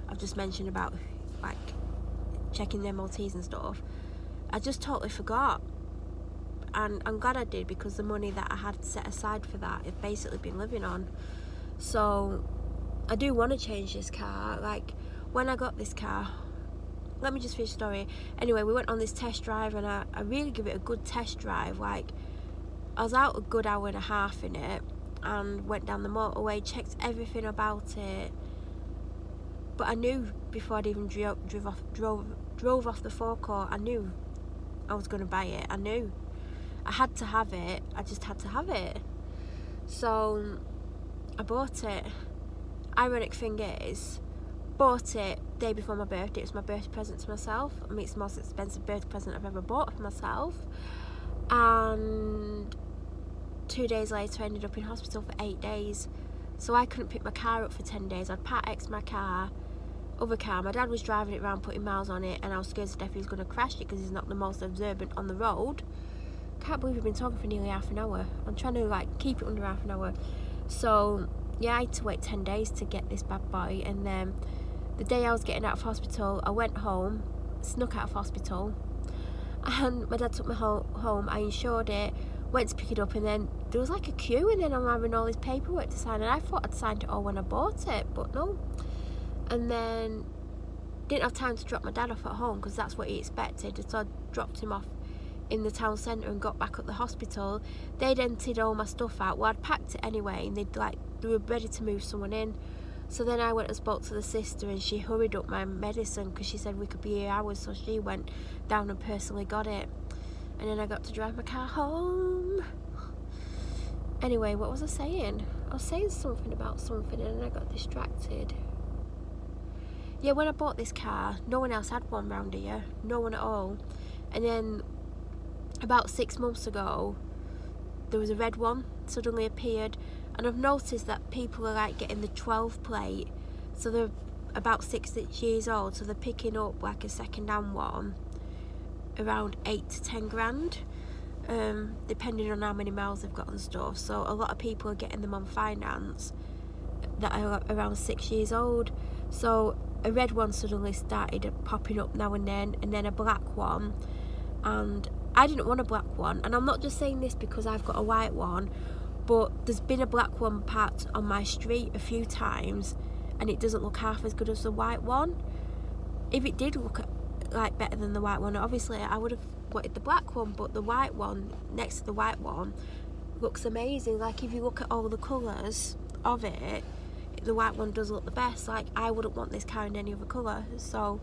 I've just mentioned about, like, checking the MOTs and stuff, I just totally forgot. and I'm glad I did, because the money that I had set aside for that I've basically been living on. So I do want to change this car. Like, when I got this car, let me just finish the story. Anyway, we went on this test drive, and I really give it a good test drive. Like, I was out a good hour and a half in it, and went down the motorway, checked everything about it. But I knew before I'd even drove off the forecourt, I knew I was going to buy it. I knew I had to have it. I just had to have it. So I bought it. Ironic thing is, bought it day before my birthday. It was my birthday present to myself. I mean, it's the most expensive birthday present I've ever bought for myself. And 2 days later I ended up in hospital for 8 days. So I couldn't pick my car up for 10 days. I'd Part X my car, other car. My dad was driving it around, putting miles on it, and I was scared to death he was going to crash it, because he's not the most observant on the road. Can't believe we've been talking for nearly half an hour. I'm trying to like keep it under half an hour. So yeah, I had to wait 10 days to get this bad boy. And then the day I was getting out of hospital, I went home, snuck out of hospital, and my dad took me home. I insured it, went to pick it up, and then there was like a queue, and then I'm having all this paperwork to sign, and I thought I'd signed it all when I bought it, but no. And then didn't have time to drop my dad off at home, because that's what he expected. So I dropped him off in the town centre and got back at the hospital. They'd emptied all my stuff out. Well, I'd packed it anyway, and they were ready to move someone in. So then I went and spoke to the sister, and she hurried up my medicine, because she said we could be here hours. So she went down and personally got it, and then I got to drive my car home. Anyway, what was I saying? I was saying something about something, and then I got distracted. Yeah, when I bought this car, no one else had one round here, no one at all. And then about 6 months ago, there was a red one suddenly appeared, and I've noticed that people are like getting the 12 plate, so they're about 6 years old, so they're picking up like a second-hand one around 8 to 10 grand, depending on how many miles they've got and stuff. So a lot of people are getting them on finance that are around 6 years old. So a red one suddenly started popping up now and then a black one, and I didn't want a black one. And I'm not just saying this because I've got a white one, but there's been a black one parked on my street a few times, and it doesn't look half as good as the white one. If it did look like better than the white one, obviously I would have wanted the black one, but the white one next to the white one looks amazing. Like, if you look at all the colours of it, the white one does look the best. Like, I wouldn't want this car in any other colour. So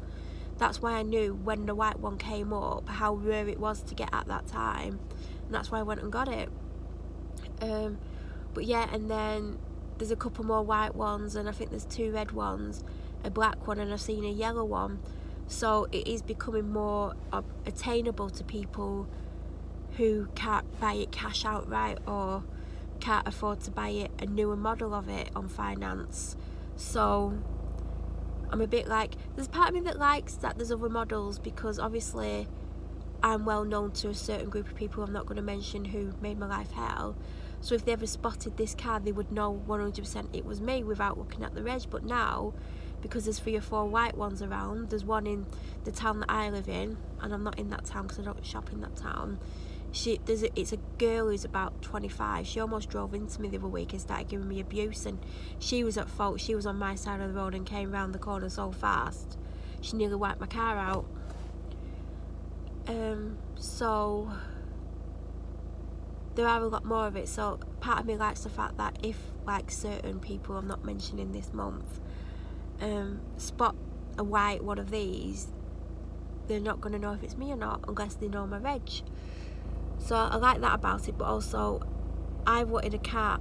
that's why I knew when the white one came up how rare it was to get at that time, and that's why I went and got it. But yeah, and then there's a couple more white ones, and I think there's 2 red ones, a black one, and I've seen a yellow one. So it is becoming more attainable to people who can't buy it cash outright, or can't afford to buy it, a newer model of it on finance. So I'm a bit like, there's part of me that likes that there's other models, because obviously I'm well known to a certain group of people. I'm not going to mention who made my life hell. So if they ever spotted this car, they would know 100% it was me without looking at the reg. But now, because there's 3 or 4 white ones around, there's one in the town that I live in, and I'm not in that town because I don't shop in that town. It's a girl who's about 25. She almost drove into me the other week and started giving me abuse, and she was at fault. She was on my side of the road and came round the corner so fast she nearly wiped my car out. So there are a lot more of it. So part of me likes the fact that if, like, certain people I'm not mentioning this month spot a white one of these, they're not going to know if it's me or not unless they know my reg. So I like that about it. But also, I've wanted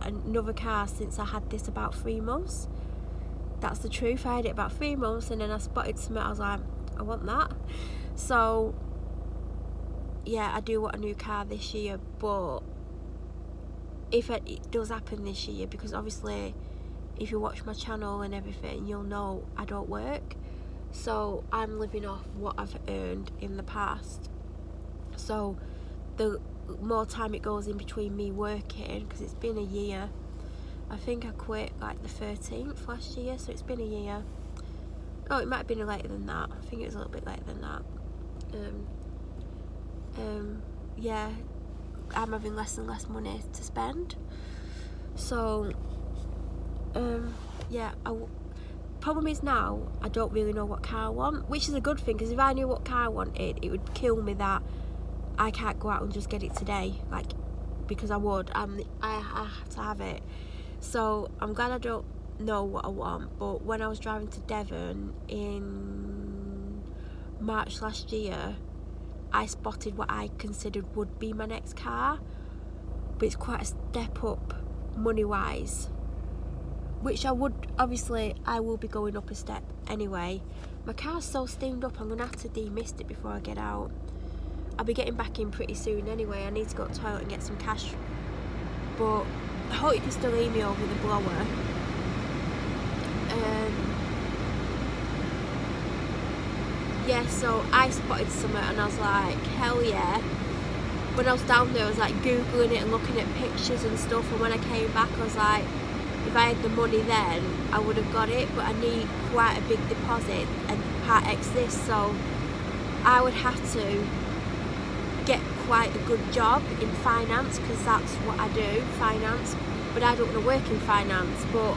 another car since I had this about 3 months. That's the truth. I had it about 3 months, and then I spotted something. I was like, I want that. So yeah, I do want a new car this year. But if it does happen this year, because obviously if you watch my channel and everything, you'll know I don't work. So I'm living off what I've earned in the past. So the more time it goes in between me working, because it's been a year. I think I quit like the 13th last year, so it's been a year. Oh, it might have been later than that. I think it was a little bit later than that. Yeah, I'm having less and less money to spend. So yeah, problem is now I don't really know what car I want, which is a good thing, because if I knew what car I wanted, it would kill me that I can't go out and just get it today, like, because I would, I have to have it. So I'm glad I don't know what I want. But when I was driving to Devon in March last year, I spotted what I considered would be my next car, but it's quite a step up money wise, which I would, obviously I will be going up a step anyway. My car's so steamed up, I'm gonna have to demist it before I get out. I'll be getting back in pretty soon anyway. I need to go to the toilet and get some cash, but I hope you can still hear me over the blower. Yeah, so I spotted something and I was like, hell yeah. When I was down there, I was like googling it and looking at pictures and stuff, and when I came back I was like, if I had the money then I would have got it, but I need quite a big deposit and part X this, so I would have to get quite a good job in finance, because that's what I do, finance. But I don't want to work in finance, but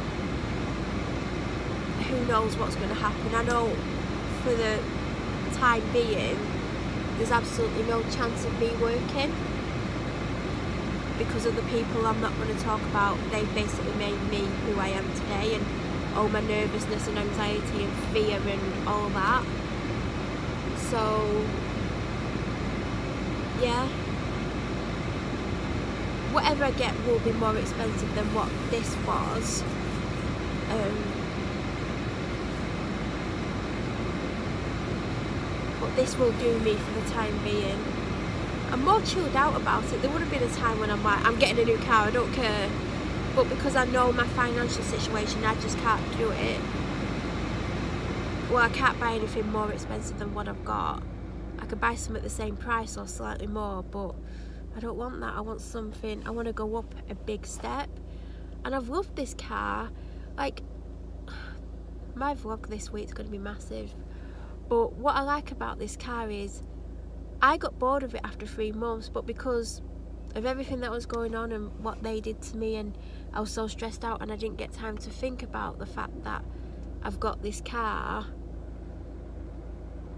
who knows what's going to happen. I know for the time being there's absolutely no chance of me working because of the people I'm not going to talk about. They've basically made me who I am today, and all my nervousness and anxiety and fear and all that. So yeah, whatever I get will be more expensive than what this was. But this will do me for the time being. I'm more chilled out about it. There would have been a time when I'm like, I'm getting a new car, I don't care. But because I know my financial situation, I just can't do it. Well, I can't buy anything more expensive than what I've got. I could buy some at the same price or slightly more, but I don't want that. I want something, I want to go up a big step. And I've loved this car. Like, my vlog this week's going to be massive. But what I like about this car is I got bored of it after 3 months, but because of everything that was going on and what they did to me, and I was so stressed out and I didn't get time to think about the fact that I've got this car,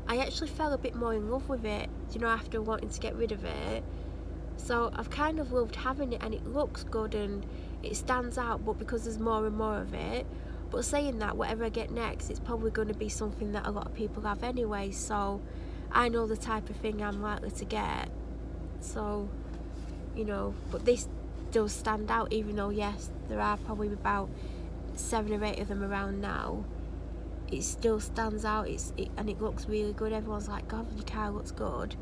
I actually fell a bit more in love with it, you know, after wanting to get rid of it. So I've kind of loved having it, and it looks good and it stands out, but because there's more and more of it. But saying that, whatever I get next, it's probably going to be something that a lot of people have anyway, so I know the type of thing I'm likely to get. So, you know, but this does stand out, even though yes, there are probably about 7 or 8 of them around now. It still stands out, and it looks really good. Everyone's like, God, your car looks good.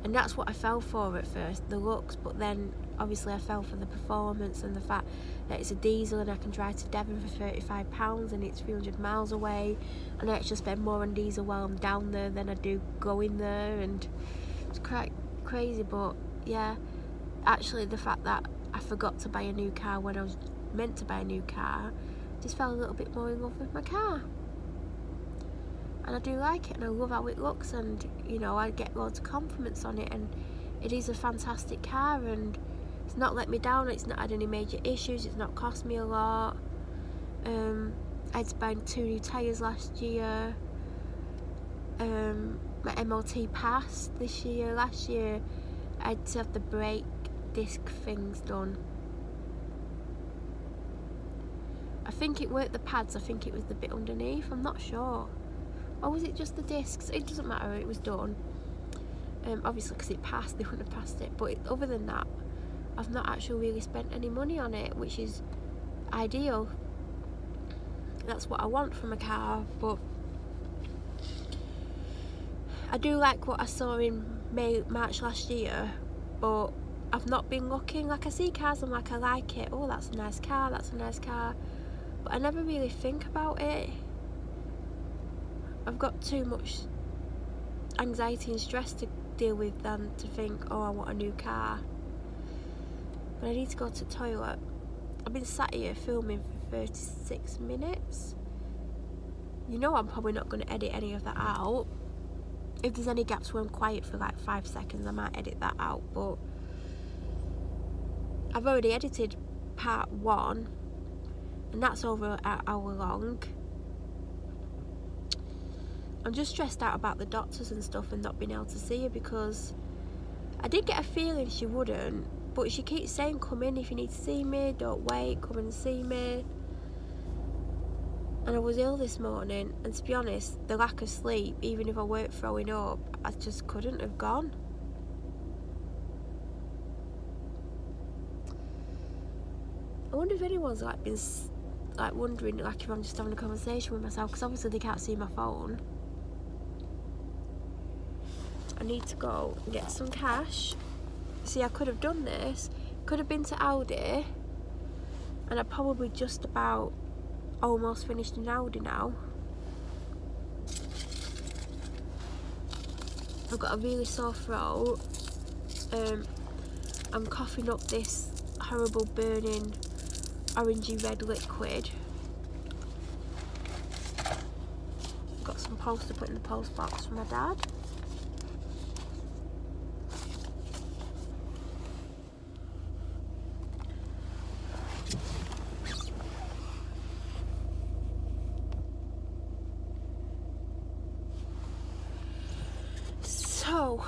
And that's what I fell for at first, the looks, but then obviously I fell for the performance and the fact that it's a diesel and I can drive to Devon for £35 and it's 300 miles away, and I actually spend more on diesel while I'm down there than I do going there, and it's quite crazy. But yeah, actually the fact that I forgot to buy a new car when I was meant to buy a new car, just fell a little bit more in love with my car. And I do like it, and I love how it looks, and you know, I get loads of compliments on it, and it is a fantastic car, and it's not let me down. It's not had any major issues, it's not cost me a lot. I had to buy 2 new tyres last year. My MOT passed this year. Last year I had to have the brake disc things done. I think it worked the pads, I think it was the bit underneath, I'm not sure. Or was it just the discs? It doesn't matter, it was done. Obviously because it passed, they wouldn't have passed it. But other than that, I've not actually really spent any money on it, which is ideal. That's what I want from a car. But I do like what I saw in March last year, but I've not been looking. Like, I see cars, I'm like, I like it, oh that's a nice car, that's a nice car, but I never really think about it. I've got too much anxiety and stress to deal with than to think, oh, I want a new car. But I need to go to the toilet. I've been sat here filming for 36 minutes. You know I'm probably not going to edit any of that out. If there's any gaps where I'm quiet for like 5 seconds, I might edit that out, but I've already edited part 1 and that's over an hour long. I'm just stressed out about the doctors and stuff and not being able to see her, because I did get a feeling she wouldn't, but she keeps saying come in if you need to see me, don't wait, come in and see me. And I was ill this morning, and to be honest, the lack of sleep, even if I weren't throwing up, I just couldn't have gone. I wonder if anyone's like been like wondering like if I'm just having a conversation with myself, because obviously they can't see my phone. I need to go and get some cash. See, I could have done this, could have been to Aldi, and I probably just about almost finished in Aldi now. I've got a really sore throat. I'm coughing up this horrible burning orangey red liquid. Got some post to put in the post box for my dad. So,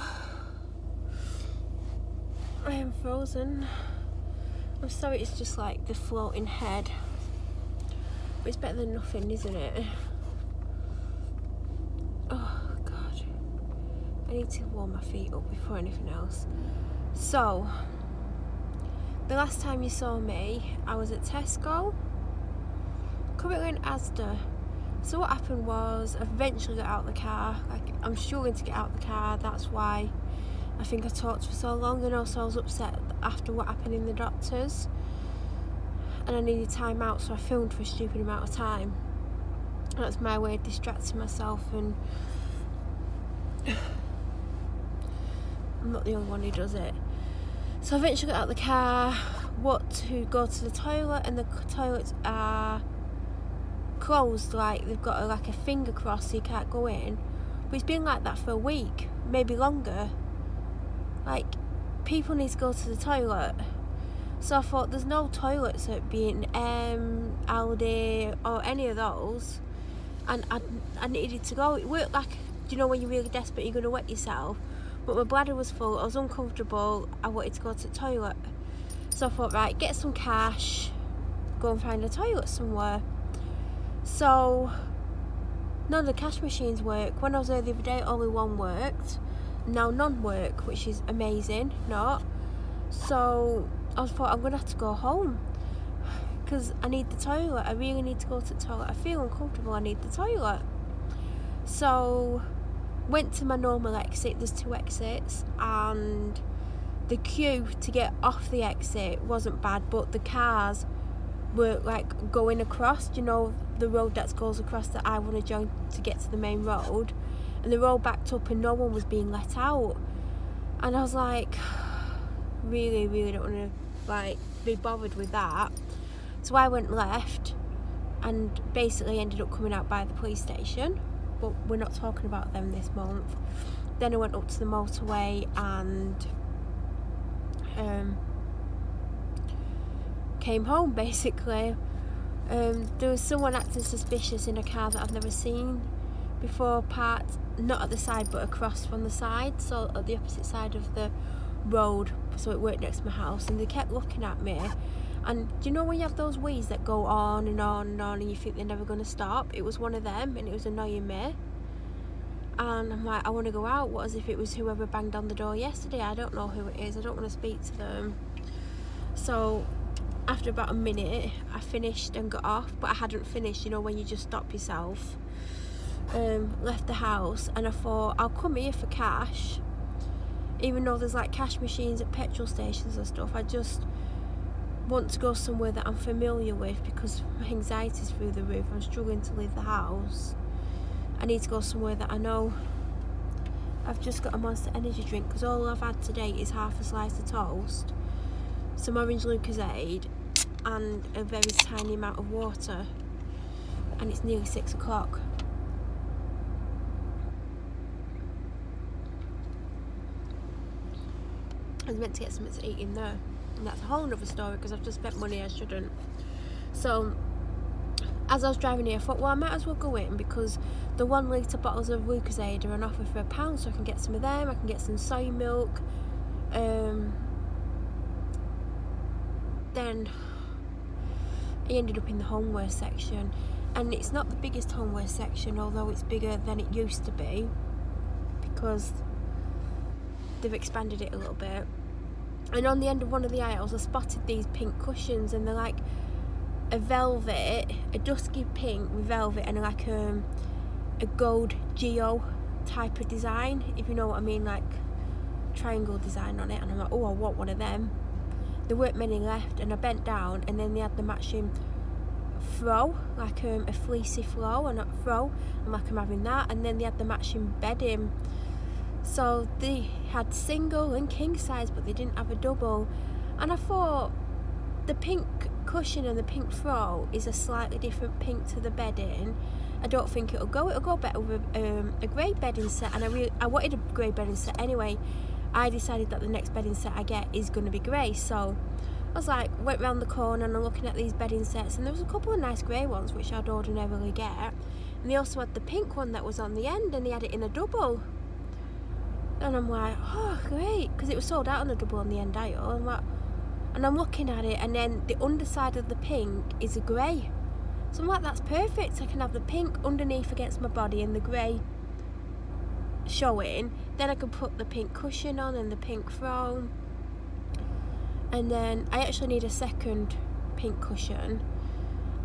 I am frozen. I'm sorry it's just like the floating head. But it's better than nothing, isn't it? Oh God. I need to warm my feet up before anything else. So, the last time you saw me, I was at Tesco, currently in Asda. So what happened was, I eventually got out of the car. Like, I'm struggling to get out of the car, that's why I think I talked for so long, and also I was upset after what happened in the doctors. And I needed time out, so I filmed for a stupid amount of time. And that's my way of distracting myself, and I'm not the only one who does it. So I eventually got out of the car, what to go to the toilet, and the toilets are closed, like they've got like a finger crossed so you can't go in. But it's been like that for a week, maybe longer. Like, people need to go to the toilet. So I thought, there's no toilets at B&M, Aldi or any of those, and I needed to go. It worked like, do you know when you're really desperate, you're going to wet yourself? But my bladder was full, I was uncomfortable, I wanted to go to the toilet. So I thought, right, get some cash, go and find a toilet somewhere. So none of the cash machines work. When I was there the other day, only one worked. Now none work, which is amazing. Not. So I thought, I'm gonna have to go home because I need the toilet. I really need to go to the toilet. I feel uncomfortable. I need the toilet. So went to my normal exit. There's 2 exits, and the queue to get off the exit wasn't bad, but the cars were like going across, you know, the road that goes across that I want to join to get to the main road, and the road backed up and no one was being let out. And I was like, really don't want to like be bothered with that. So I went left and basically ended up coming out by the police station, but we're not talking about them this month. Then I went up to the motorway and came home basically. There was someone acting suspicious in a car that I've never seen before, parked not at the side but across from the side, so at the opposite side of the road, so it worked next to my house, and they kept looking at me. And do you know when you have those wheels that go on and on and on and you think they're never going to stop? It was one of them, and it was annoying me. And I'm like, I want to go out. What as if it was whoever banged on the door yesterday? I don't know who it is, I don't want to speak to them. So after about a minute I finished and got off, but I hadn't finished, you know, when you just stop yourself. Left the house, and I thought, I'll come here for cash, even though there's like cash machines at petrol stations and stuff. I just want to go somewhere that I'm familiar with because my anxiety's through the roof. I'm struggling to leave the house. I need to go somewhere that I know. I've just got a Monster energy drink because all I've had today is half a slice of toast, some orange Lucozade, and a very tiny amount of water, and it's nearly 6 o'clock. I was meant to get something to eat in there. and that's a whole other story because I've just spent money I shouldn't. So as I was driving here, I thought, well, I might as well go in because the 1 litre bottles of Lucozade are on offer for £1, so I can get some of them. I can get some soy milk. Then I ended up in the homeware section, and it's not the biggest homeware section, although it's bigger than it used to be because they've expanded it a little bit. And on the end of one of the aisles I spotted these pink cushions, and they're like a velvet, a dusky pink with velvet, and like a gold geo type of design, if you know what I mean, like triangle design on it. And I'm like, oh, I want one of them. There weren't many left, and I bent down, and then they had the matching throw, like a fleecy throw, and not throw. I'm like, I'm having that. And then they had the matching bedding. So they had single and king size, but they didn't have a double. And I thought the pink cushion and the pink throw is a slightly different pink to the bedding. I don't think it'll go better with a grey bedding set, and I wanted a grey bedding set anyway. I decided that the next bedding set I get is going to be grey, so I was like, went round the corner and I'm looking at these bedding sets, and there was a couple of nice grey ones which I'd ordinarily get, and they also had the pink one that was on the end, and they had it in a double. And I'm like, oh great, because it was sold out on a double on the end aisle. And I'm looking at it, and then the underside of the pink is a grey. So I'm like, that's perfect. I can have the pink underneath against my body and the grey showing. Then I can put the pink cushion on and the pink throw. And then I actually need a second pink cushion.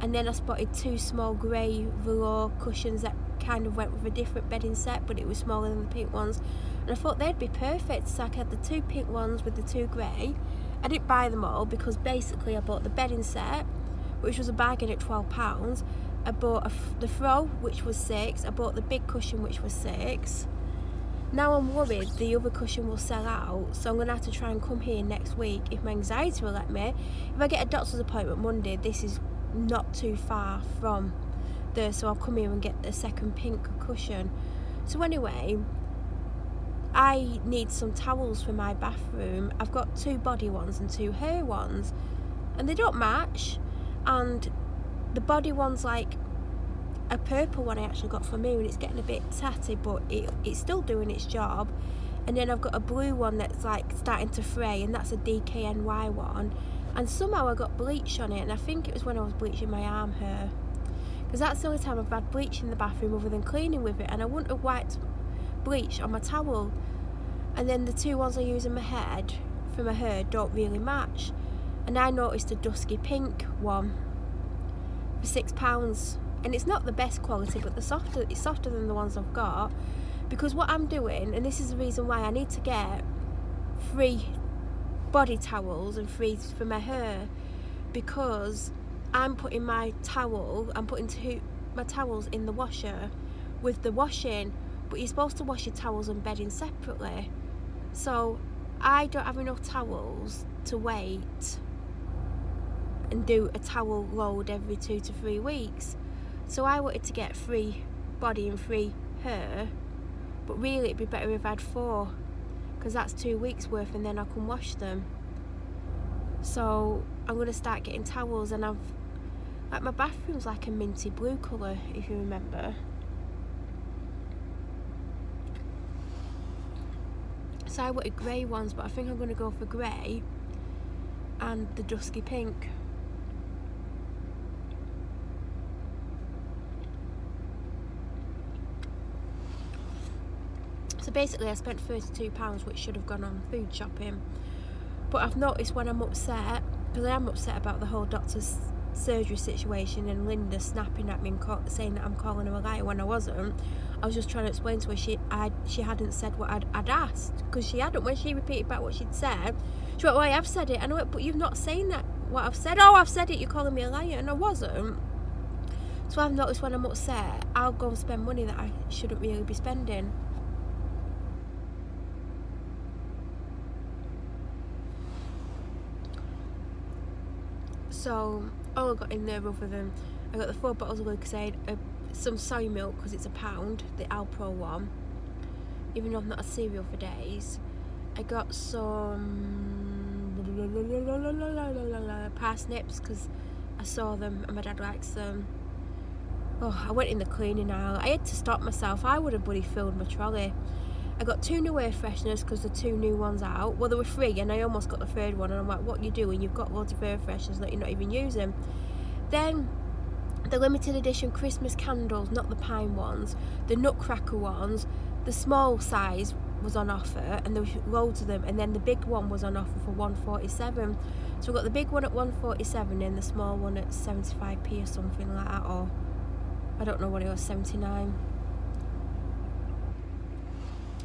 And then I spotted 2 small grey velour cushions that kind of went with a different bedding set, but it was smaller than the pink ones. And I thought they'd be perfect, so I had the 2 pink ones with the 2 grey. I didn't buy them all because basically I bought the bedding set, which was a bargain at £12. I bought the throw, which was £6. I bought the big cushion, which was £6. Now I'm worried the other cushion will sell out, so I'm going to have to try and come here next week if my anxiety will let me. If I get a doctor's appointment Monday, this is not too far from there, so I'll come here and get the second pink cushion. So anyway, I need some towels for my bathroom. I've got 2 body ones and 2 hair ones, and they don't match. And the body one's like a purple one I actually got for me, and it's getting a bit tatty, but it's still doing its job. And then I've got a blue one that's like starting to fray, and that's a DKNY one. And somehow I got bleach on it, and I think it was when I was bleaching my arm hair, because that's the only time I've had bleach in the bathroom other than cleaning with it, and I wouldn't have wiped bleach on my towel. And then the 2 ones I use in my head for my hair don't really match. And I noticed a dusky pink one for £6, and it's not the best quality, but it's softer than the ones I've got. Because what I'm doing, and this is the reason why I need to get 3 body towels and 3 for my hair, because I'm putting my towels in the washer with the washing, but you're supposed to wash your towels and bedding separately. So I don't have enough towels to wait and do a towel load every 2 to 3 weeks. So I wanted to get 3 body and 3 hair, but really it'd be better if I had 4, because that's 2 weeks worth, and then I can wash them. So I'm going to start getting towels, and like my bathroom's like a minty blue colour, if you remember. So I wanted grey ones, but I think I'm going to go for grey and the dusky pink. So basically I spent £32, which should have gone on food shopping. But I've noticed when I'm upset, because I am upset about the whole doctor's surgery situation and Linda snapping at me and saying that I'm calling her a liar when I wasn't. I was just trying to explain to her she hadn't said what I'd asked, because she hadn't. When she repeated back what she'd said, she went, well, I have said it. And I went, but you've not saying that what I've said. Oh, I've said it, you're calling me a liar, and I wasn't. So I've noticed when I'm upset, I'll go and spend money that I shouldn't really be spending. So all I got in there, other than I got the 4 bottles of Lucozade, some soy milk because it's £1, the Alpro one, even though I've not had cereal for days. I got some parsnips because I saw them and my dad likes them. Oh, I went in the cleaning aisle. I had to stop myself. I would have bloody filled my trolley. I got 2 new air fresheners because the 2 new ones out. Well, they were free and I almost got the 3rd one, and I'm like, what are you doing? You've got loads of air fresheners that you're not even using. Then the limited edition Christmas candles, not the pine ones, the nutcracker ones, the small size was on offer and there was loads of them, and then the big one was on offer for $1.47. So I got the big one at $1.47 and the small one at 75p or something like that, or I don't know what it was, 79.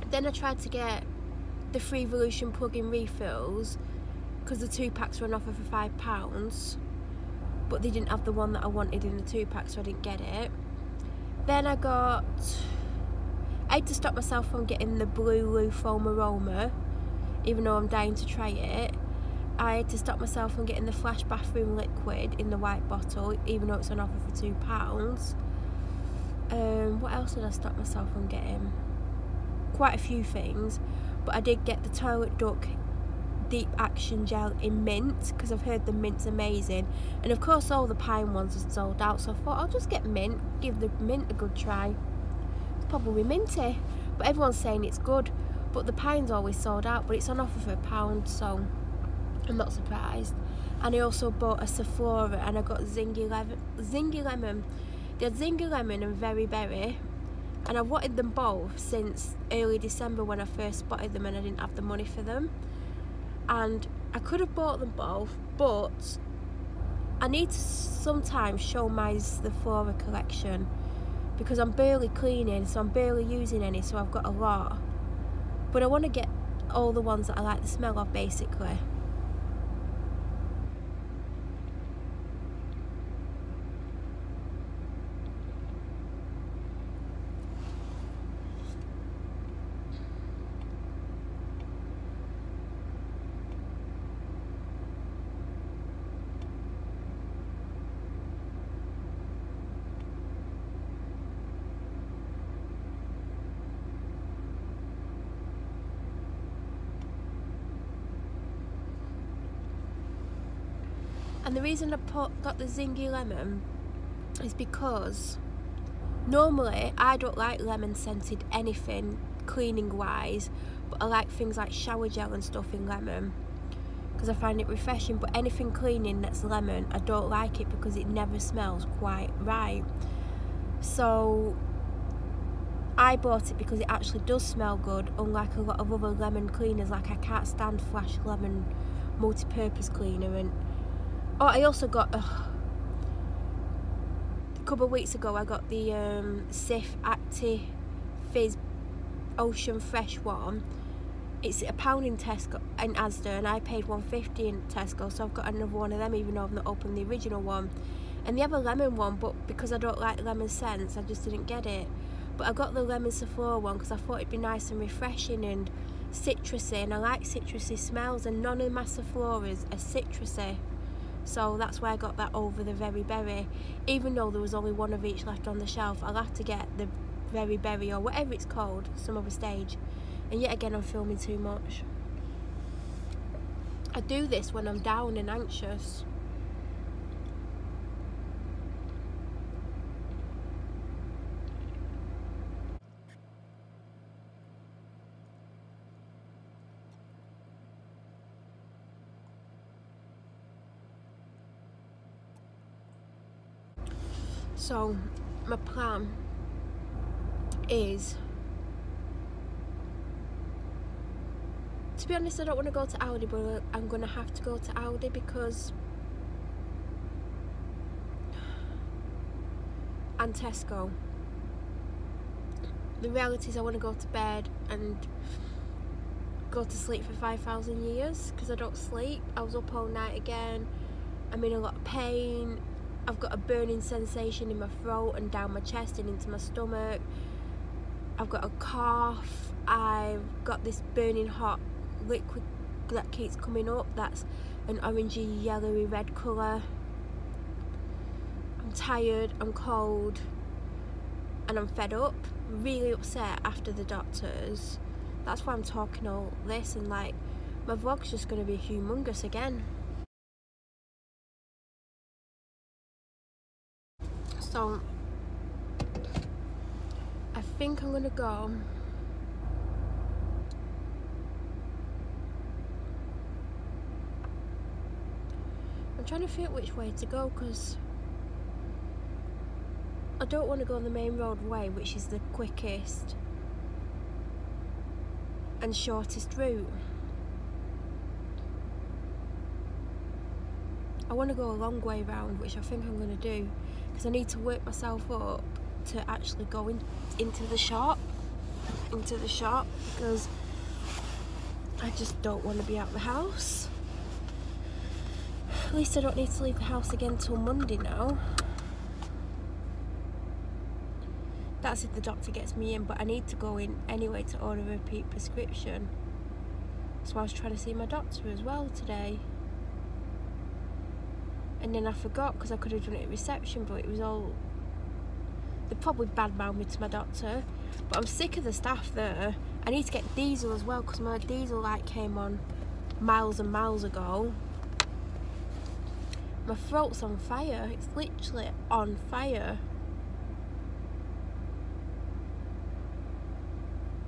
Then I tried to get the free Evolution plug-in refills because the 2-packs were on offer for £5, but they didn't have the one that I wanted in the 2-pack, so I didn't get it. Then I had to stop myself from getting the Blue Lou Foam Aroma, even though I'm dying to try it. I had to stop myself from getting the Flash Bathroom Liquid in the white bottle, even though it's on offer for £2. What else did I stop myself from getting? Quite a few things, but I did get the Toilet Duck Deep Action Gel in mint because I've heard the mint's amazing, and of course all the pine ones are sold out, so I thought I'll just get mint, give the mint a good try. It's probably minty, but everyone's saying it's good, but the pine's always sold out, but it's on offer for £1, so I'm not surprised. And I also bought a Sephora and I got Zingy Lemon. They had Zingy Lemon and Very Berry, and I've wanted them both since early December when I first spotted them and I didn't have the money for them. And I could have bought them both, but I need to sometimes show my Sephora collection because I'm barely cleaning, so I'm barely using any, so I've got a lot. But I want to get all the ones that I like the smell of, basically. And the reason I got the Zingy Lemon is because normally I don't like lemon scented anything cleaning wise, but I like things like shower gel and stuff in lemon because I find it refreshing, but anything cleaning that's lemon I don't like it because it never smells quite right. So I bought it because it actually does smell good, unlike a lot of other lemon cleaners. Like I can't stand Flash Lemon multi-purpose cleaner. And oh, I also got a couple of weeks ago I got the Sif Acti Fizz Ocean Fresh one. It's £1 in Tesco and Asda, and I paid $1.50 in Tesco, so I've got another one of them even though I've not opened the original one. And they have a lemon one, but because I don't like lemon scents I just didn't get it. But I got the lemon Sephora one because I thought it'd be nice and refreshing and citrusy, and I like citrusy smells, and none of my Sephoras are citrusy. So that's why I got that over the Very Berry. Even though there was only one of each left on the shelf, I'll have to get the Very Berry or whatever it's called some other stage. And yet again I'm filming too much. I do this when I'm down and anxious. So my plan is, to be honest, I don't want to go to Aldi, but I'm going to have to go to Aldi because, and Tesco. The reality is I want to go to bed and go to sleep for 5,000 years because I don't sleep. I was up all night again. I'm in a lot of pain. I've got a burning sensation in my throat and down my chest and into my stomach. I've got a cough. I've got this burning hot liquid that keeps coming up. That's an orangey, yellowy, red colour. I'm tired, I'm cold, and I'm fed up. Really upset after the doctors. That's why I'm talking all this and like My vlog's just going to be humongous again. So, I think I'm going to go. I'm trying to figure out which way to go because I don't want to go on the main road way, which is the quickest and shortest route. I want to go a long way round, which I think I'm going to do because I need to work myself up to actually go into the shop because I just don't want to be out of the house. At least I don't need to leave the house again till Monday now. That's if the doctor gets me in, but I need to go in anyway to order a repeat prescription. So I was trying to see my doctor as well today. And then I forgot because I could have done it at reception, but it was all... They probably bad-mouthed me to my doctor. But I'm sick of the staff there. I need to get diesel as well because my diesel light came on miles and miles ago. My throat's on fire. It's literally on fire.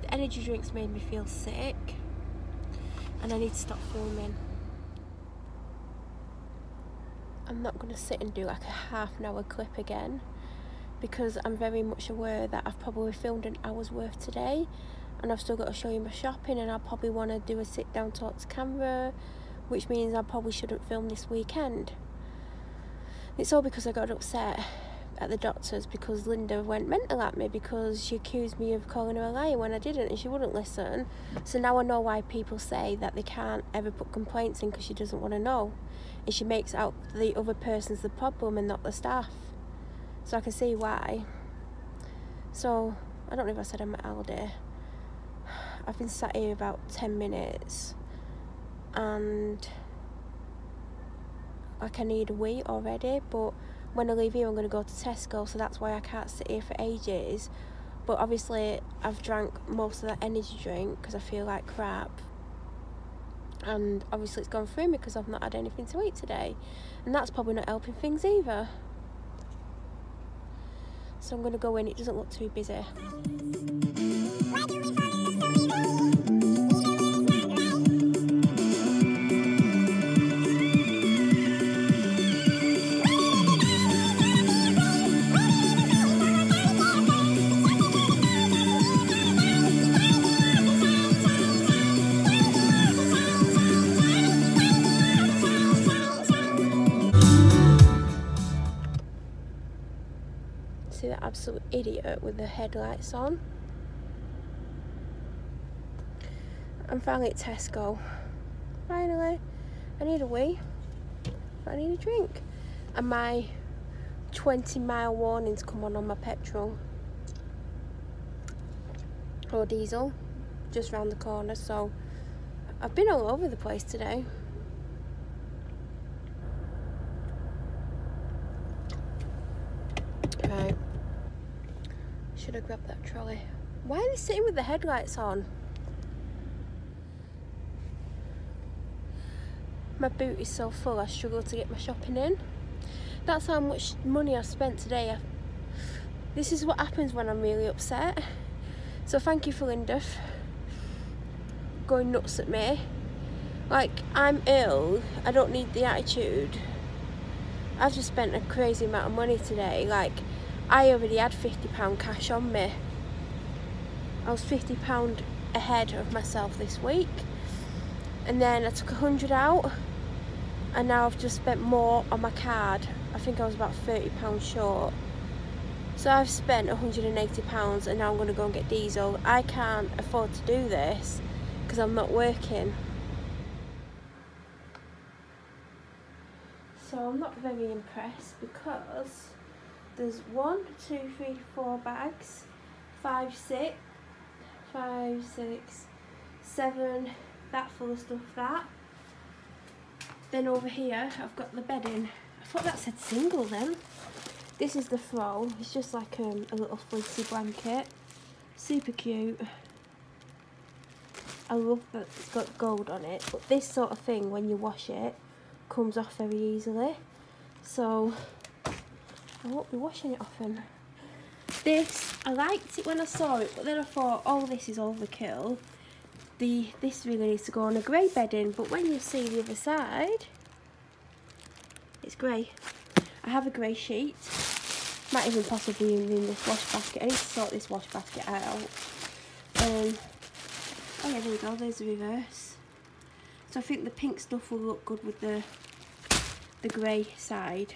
The energy drinks made me feel sick. And I need to stop filming. I'm not going to sit and do like a half-an-hour clip again because I'm very much aware that I've probably filmed an hour's worth today and I've still got to show you my shopping, and I'll probably want to do a sit-down talk to camera, which means I probably shouldn't film this weekend. It's all because I got upset at the doctors because Linda went mental at me because she accused me of calling her a liar when I didn't, and she wouldn't listen. So now I know why people say that they can't ever put complaints in because she doesn't want to know. And she makes out the other person's the problem and not the staff. So I can see why. So, I don't know if I said I'm at Aldi. I've been sat here about 10 minutes. And like I need a wee already. But when I leave here I'm going to go to Tesco. So that's why I can't sit here for ages. But obviously I've drank most of that energy drink because I feel like crap. And obviously it's gone through me because I've not had anything to eat today, and that's probably not helping things either. So I'm going to go in. It doesn't look too busy. See that absolute idiot with the headlights on. I'm finally at Tesco. Finally. I need a wee. I need a drink. And my 20-mile warning's come on my petrol. Or diesel. Just round the corner. So I've been all over the place today. Right. Should have grabbed that trolley. Why are they sitting with the headlights on? My boot is so full I struggle to get my shopping in. That's how much money I spent today. This is what happens when I'm really upset. So thank you for Linda going nuts at me. Like, I'm ill. I don't need the attitude. I've just spent a crazy amount of money today. Like, I already had £50 cash on me. I was £50 ahead of myself this week. And then I took 100 out. And now I've just spent more on my card. I think I was about £30 short. So I've spent £180 and now I'm going to go and get diesel. I can't afford to do this because I'm not working. So I'm not very impressed because there's 1, 2, 3, 4 bags, 5, 6, 7, that full of stuff, that. Then over here I've got the bedding. I thought that said single then. This is the throw. It's just like a little fleecy blanket. Super cute. I love that it's got gold on it, but this sort of thing, when you wash it, comes off very easily. So I won't be washing it often. This, I liked it when I saw it, but then I thought, oh, this is overkill. This really needs to go on a grey bedding, but when you see the other side, it's grey. I have a grey sheet. Might even possibly be in this wash basket. I need to sort this wash basket out. Oh yeah, there we go, there's the reverse. So I think the pink stuff will look good with the grey side.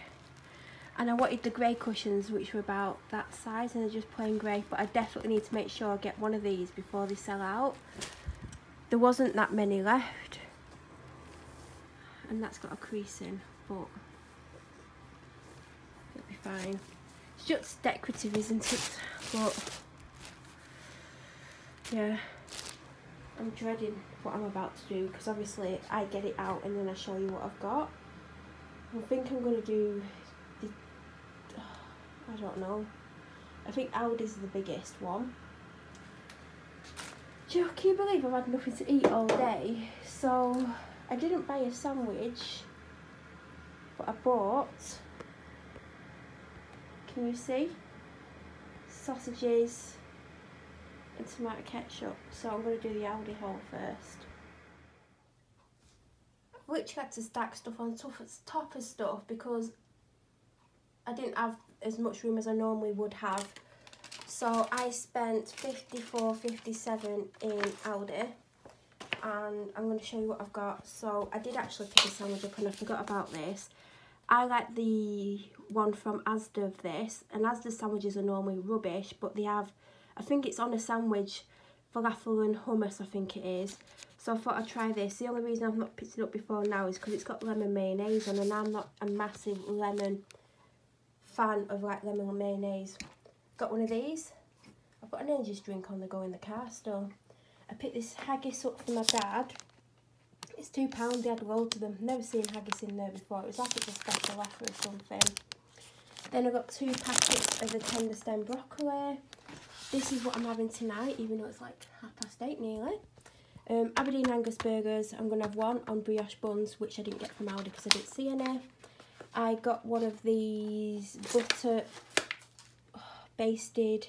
And I wanted the grey cushions, which were about that size, and they're just plain grey, but I definitely need to make sure I get one of these before they sell out. There wasn't that many left, and that's got a crease in, but it'll be fine. It's just decorative, isn't it? But yeah, I'm dreading what I'm about to do, because obviously I get it out and then I show you what I've got. I think I'm going to do the, I don't know, I think Aldi's the biggest one. Can you believe I've had nothing to eat all day? So I didn't buy a sandwich, but I bought, can you see, sausages and tomato ketchup. So I'm going to do the Aldi haul first. I've literally had to stack stuff on top of stuff because I didn't have as much room as I normally would have. So I spent $54.57 in Aldi, and I'm going to show you what I've got. So I did actually pick a sandwich up and I forgot about this. I like the one from Asda of this, and Asda sandwiches are normally rubbish, but they have, I think it's on a sandwich, falafel and hummus, I think it is. So I thought I'd try this. The only reason I've not picked it up before now is because it's got lemon mayonnaise on, and I'm not a massive lemon fan of like lemon mayonnaise. Got one of these. I've got an energy drink on the go in the car still. I picked this haggis up for my dad. It's £2, they had loads of them. Never seen haggis in there before. It was like it's a special offer or something. Then I got 2 packets of the tender stem broccoli. This is what I'm having tonight, even though it's like 8:30 nearly. Aberdeen Angus burgers. I'm going to have one on brioche buns, which I didn't get from Aldi because I didn't see any. I got one of these butter basted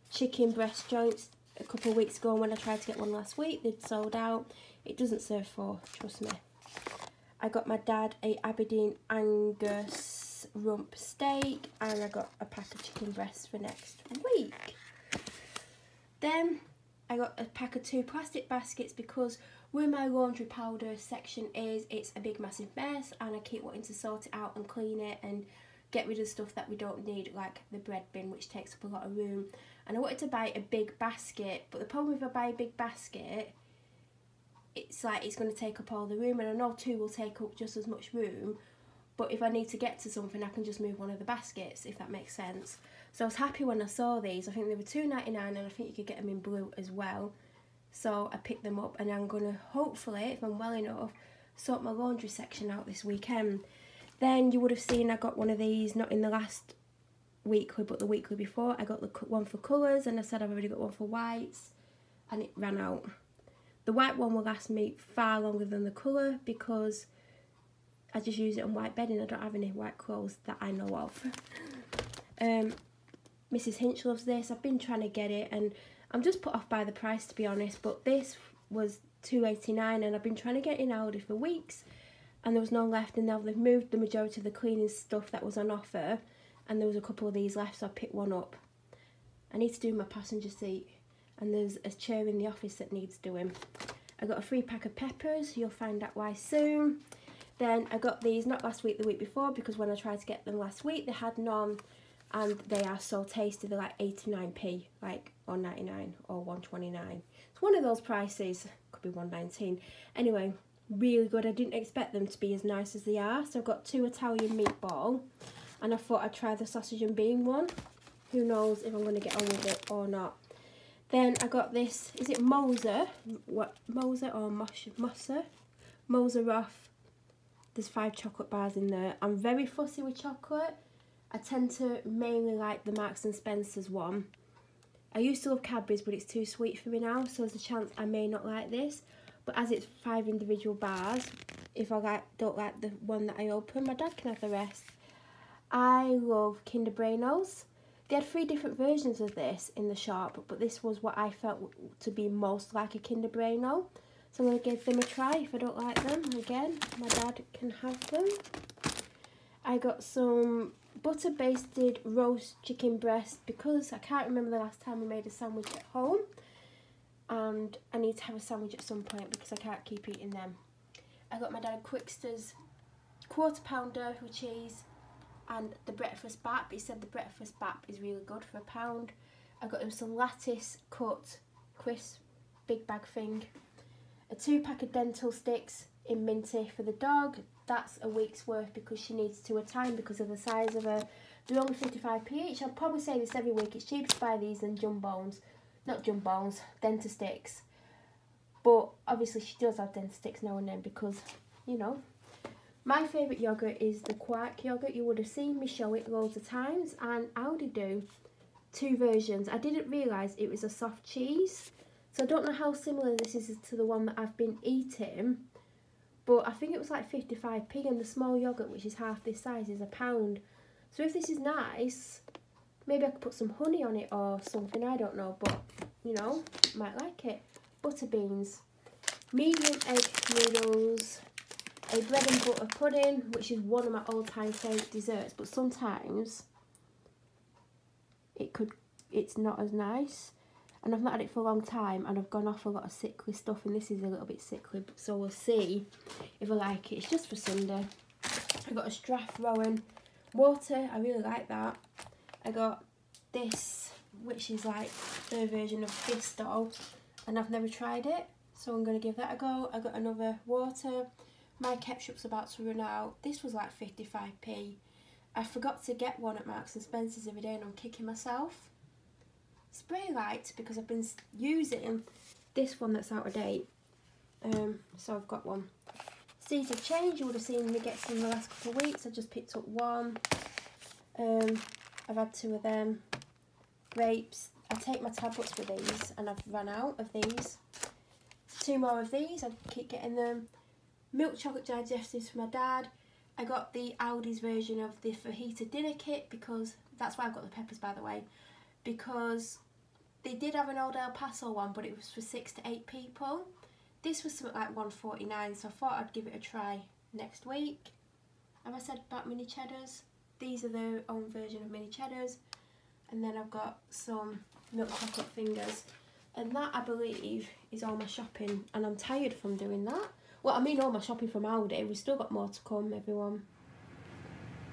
chicken breast joints a couple of weeks ago, and when I tried to get one last week, they'd sold out. It doesn't serve 4, trust me. I got my dad a Aberdeen Angus rump steak, and I got a pack of chicken breasts for next week. Then I got a pack of 2 plastic baskets because where my laundry powder section is, it's a big massive mess, and I keep wanting to sort it out and clean it and get rid of stuff that we don't need, like the bread bin, which takes up a lot of room. And I wanted to buy a big basket, but the problem if I buy a big basket, it's like it's going to take up all the room, and I know 2 will take up just as much room, but if I need to get to something I can just move one of the baskets, if that makes sense. So I was happy when I saw these. I think they were $2.99, and I think you could get them in blue as well. So I picked them up, and I'm going to hopefully, if I'm well enough, sort my laundry section out this weekend. Then you would have seen I got one of these, not in the last weekly, but the weekly before. I got the one for colours, and I said I've already got one for whites, and it ran out. The white one will last me far longer than the colour because I just use it on white bedding. I don't have any white clothes that I know of. Mrs. Hinch loves this. I've been trying to get it, and I'm just put off by the price, to be honest, but this was $2.89, and I've been trying to get it in Aldi for weeks, and there was none left, and now they've moved the majority of the cleaning stuff that was on offer, and there was a couple of these left, so I picked one up. I need to do my passenger seat, and there's a chair in the office that needs doing. I got a free pack of peppers, you'll find out why soon. Then I got these, not last week, the week before, because when I tried to get them last week, they had none, and they are so tasty. They're like 89p, like, or 99, or 129. It's one of those prices, could be 119. Anyway, really good. I didn't expect them to be as nice as they are. So I've got 2 Italian meatball, and I thought I'd try the sausage and bean one. Who knows if I'm going to get on with it or not. Then I got this, is it Moser? What, Moser or Moser? Moser Roth. There's 5 chocolate bars in there. I'm very fussy with chocolate. I tend to mainly like the Marks and Spencer's one. I used to love Cadbury's, but it's too sweet for me now, so there's a chance I may not like this. But as it's 5 individual bars, if I don't like the one that I open, my dad can have the rest. I love Kinder Buenos. They had 3 different versions of this in the shop, but this was what I felt to be most like a Kinder Bueno. So I'm going to give them a try. If I don't like them, again, my dad can have them. I got some butter basted roast chicken breast because I can't remember the last time I made a sandwich at home, and I need to have a sandwich at some point because I can't keep eating them. I got my dad Quickster's quarter pounder with cheese and the breakfast bap. He said the breakfast bap is really good for £1. I got him some lattice cut crisp big bag thing, a 2-pack of dental sticks in minty for the dog. That's a week's worth because she needs 2 at a time because of the size of her. They're only 55p each. I'll probably say this every week. It's cheaper to buy these than dental sticks. But obviously she does have dental sticks now and then because, you know. My favourite yoghurt is the Quark yoghurt. You would have seen me show it loads of times, and Aldi do 2 versions. I didn't realise it was a soft cheese, so I don't know how similar this is to the one that I've been eating, but I think it was like 55p, and the small yoghurt, which is half this size, is £1. So if this is nice, maybe I could put some honey on it or something, I don't know, but, you know, might like it. Butter beans, medium egg noodles, a bread and butter pudding, which is one of my all-time favourite desserts, but sometimes it's not as nice, and I've not had it for a long time, and I've gone off a lot of sickly stuff, and this is a little bit sickly, so we'll see if I like it. It's just for Sunday. I got a Strath Rowan water, I really like that. I got this, which is like their version of Bisto, and I've never tried it, so I'm going to give that a go. I got another water. My ketchup's about to run out. This was like 55p. I forgot to get one at Marks and Spencer's the other day and I'm kicking myself. Spray light, because I've been using this one that's out of date. So I've got one. Seeds of Change, you would have seen me get some in the last couple of weeks. I just picked up one. I've had 2 of them. Grapes. I take my tablets with these and I've run out of these. 2 more of these, I keep getting them. Milk chocolate digestives for my dad. I got the Aldi's version of the fajita dinner kit because that's why I've got the peppers, by the way, because they did have an Old El Paso one, but it was for 6 to 8 people. This was something like $1.49, so I thought I'd give it a try next week. Have I said about mini cheddars? These are their own version of mini cheddars. And then I've got some milk chocolate fingers, and that, I believe, is all my shopping, and I'm tired from doing that. Well, I mean all my shopping from Aldi. We've still got more to come, everyone.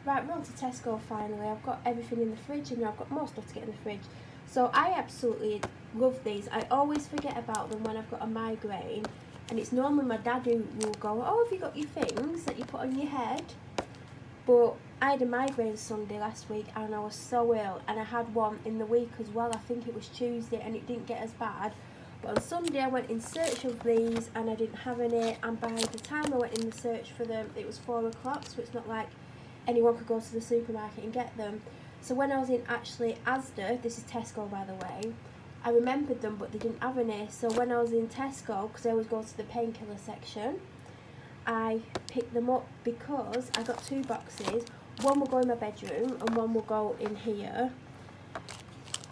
Right, we're on to Tesco finally. I've got everything in the fridge, and I've got more stuff to get in the fridge. So I absolutely love these. I always forget about them when I've got a migraine, and it's normally my dad who will go, oh, have you got your things that you put on your head? But I had a migraine Sunday last week, and I was so ill, and I had one in the week as well. I think it was Tuesday, and it didn't get as bad. But on Sunday I went in search of these and I didn't have any, and by the time I went in the search for them it was 4 o'clock, so it's not like anyone could go to the supermarket and get them. So when I was in actually Asda, this is Tesco by the way, I remembered them but they didn't have any. So when I was in Tesco, because I always go to the painkiller section, I picked them up because I got 2 boxes. One will go in my bedroom and one will go in here.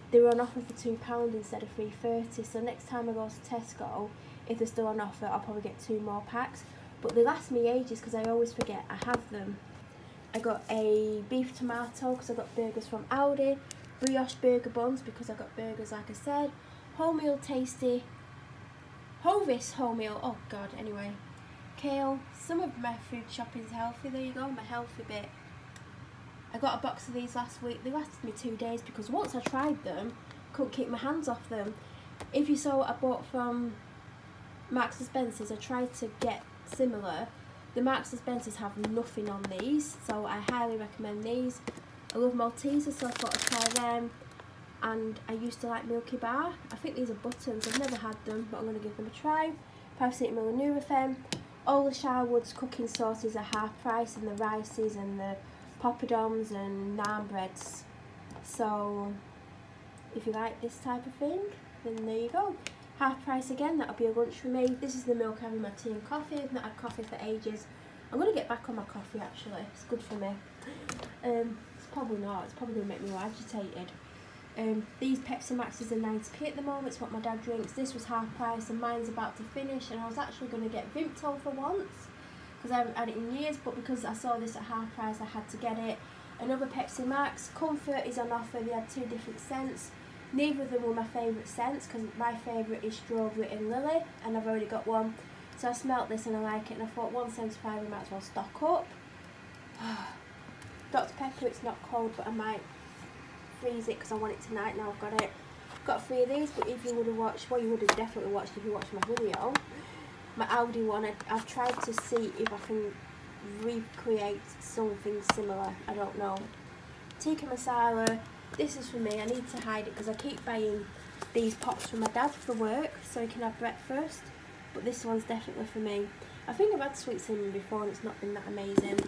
They were on offer for £2 instead of $3.30, so next time I go to Tesco, if they're still on offer, I'll probably get 2 more packs. But they last me ages because I always forget I have them. I got a beef tomato because I got burgers from Aldi, brioche burger buns because I got burgers like I said, wholemeal tasty, Hovis wholemeal, oh god, anyway, kale. Some of my food shopping is healthy, there you go, my healthy bit. I got a box of these last week. They lasted me 2 days because once I tried them, couldn't keep my hands off them. If you saw what I bought from Marks and Spencer's, I tried to get similar. The Marks and Spencer's have nothing on these, so I highly recommend these. I love Maltesers, so I thought I'd try them. And I used to like Milky Bar. I think these are buttons. I've never had them, but I'm going to give them a try. 5-centimetre Nurofen. All the Sharwood's cooking sauces are half price, and the rices and the poppadoms and naan breads. So if you like this type of thing, then there you go. Half price again, that'll be a lunch for me. This is the milk having my tea and coffee. I've not had coffee for ages. I'm going to get back on my coffee actually, it's good for me. It's probably not, it's probably going to make me more agitated. These Pepsi Maxes are 90p at the moment, it's what my dad drinks. This was half price and mine's about to finish, and I was actually going to get Vimto for once because I haven't had it in years, but because I saw this at half price I had to get it. Another Pepsi Max. Comfort is on offer, they had 2 different scents. Neither of them were my favourite scents because my favourite is strawberry and lily, and I've already got one. So I smelt this and I like it, and I thought $1.75 I might as well stock up. Dr Pepper, it's not cold, but I might freeze it because I want it tonight now I've got it. Got 3 of these, but if you would have watched, well you would have definitely watched if you watched my video, my Aldi one, I've tried to see if I can recreate something similar, I don't know. Tikka masala, this is for me, I need to hide it because I keep buying these pots from my dad for work so he can have breakfast, but this one's definitely for me. I think I've had sweet cinnamon before and it's not been that amazing,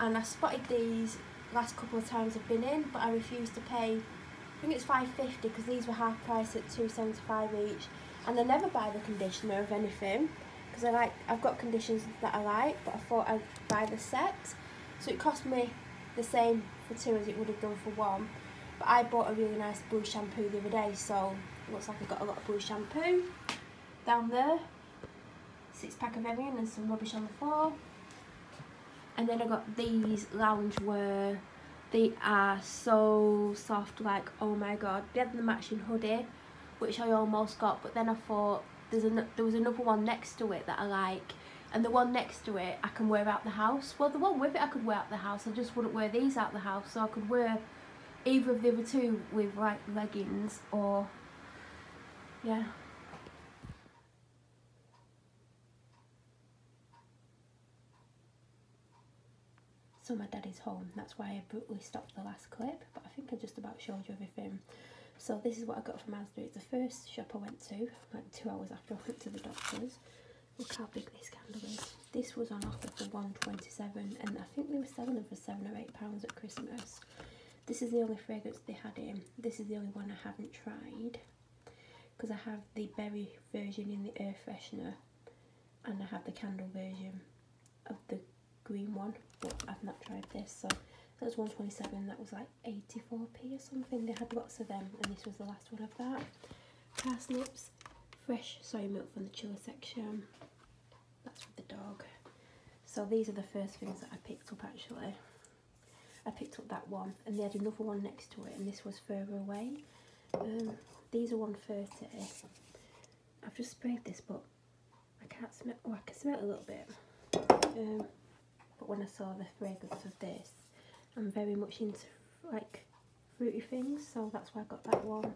and I spotted these last couple of times I've been in, but I refused to pay. I think it's $5.50 because these were half price at $2.75 each, and I never buy the conditioner of anything because I've got conditioners that I like, but I thought I'd buy the set, so it cost me the same for 2 as it would have done for 1. But I bought a really nice blue shampoo the other day, so it looks like I've got a lot of blue shampoo. Down there, 6-pack of Evian and some rubbish on the floor. And then I got these loungewear. They are so soft, like oh my god. They had the matching hoodie, which I almost got, but then I thought there was another one next to it that I like, and the one next to it I can wear out the house. Well, the one with it I could wear out the house, I just wouldn't wear these out the house, so I could wear either of the other 2 with like leggings or yeah. So my daddy's home, that's why I abruptly stopped the last clip, but I think I just about showed you everything. So this is what I got from Asda. It's the first shop I went to, like 2 hours after I went to the doctor's. Look how big this candle is. This was on offer for $1.27, and I think they were selling them for £7 or £8 at Christmas. This is the only fragrance they had in. This is the only one I haven't tried, because I have the berry version in the air freshener, and I have the candle version of the green one, but I've not tried this. So that was $1.27, that was like 84p or something. They had lots of them, and this was the last one of that. Parsnips, fresh soy milk from the chiller section. That's for the dog. So these are the first things that I picked up actually. I picked up that one, and they had another one next to it, and this was further away. These are $1.30. I've just sprayed this, but I can't smell. Oh, I can smell it a little bit. But when I saw the fragrance of this, I'm very much into like fruity things, so that's why I got that one.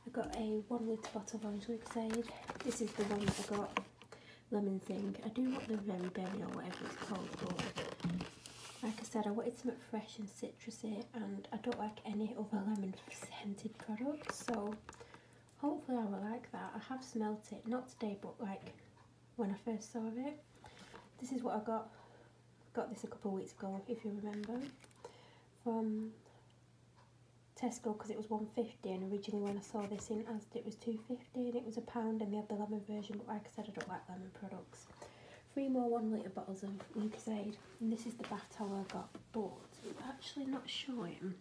I got a 1 litre bottle of orange liquide. This is the one that I got, lemon thing. I do want the very berry or whatever it's called, but like I said, I wanted something fresh and citrusy, and I don't like any other lemon scented products, so hopefully I will like that. I have smelt it, not today, but like when I first saw it. This is what I got. Got this a couple of weeks ago, if you remember, from Tesco, because it was $1.50, and originally when I saw this in Asda it was $2.50, and it was £1, and they had the lemon version, but like I said, I don't like lemon products. 3 more 1 litre bottles of Lucozade, and this is the bath towel I got, but it's actually not showing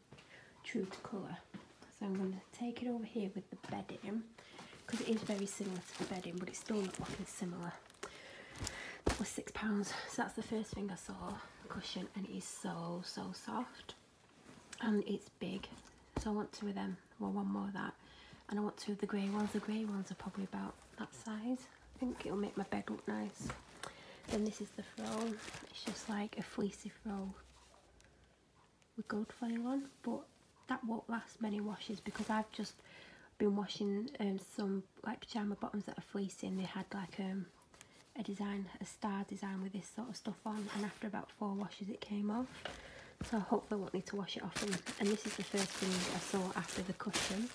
true to colour, so I'm going to take it over here with the bedding, because it is very similar to the bedding, but it's still not looking similar. That was £6, so that's the first thing I saw, the cushion, and it is so soft, and it's big, so I want 2 of them, well 1 more of that, and I want 2 of the grey ones. The grey ones are probably about that size. I think it'll make my bed look nice. Then this is the throw, it's just like a fleecy throw with gold foil on, but that won't last many washes because I've just been washing some like pyjama bottoms that are fleecy, and they had like a design, a star design with this sort of stuff on, and after about 4 washes it came off, so hopefully I won't need to wash it off. And this is the first thing I saw after the cushion.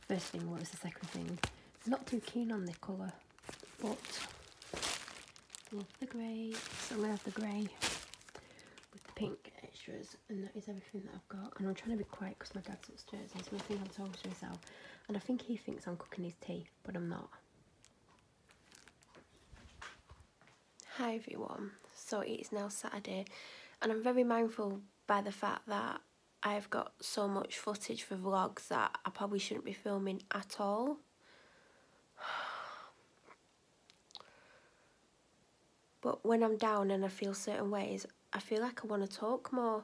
First thing, what was the second thing? Not too keen on the colour, but love the grey, so I'm going to have the grey with the pink extras, and that is everything that I've got. And I'm trying to be quiet because my dad's upstairs and he's going to think I'm talking to myself. And I think he thinks I'm cooking his tea, but I'm not. Hi everyone, so it is now Saturday, and I'm very mindful by the fact that I've got so much footage for vlogs that I probably shouldn't be filming at all. But when I'm down and I feel certain ways, I feel like I want to talk more,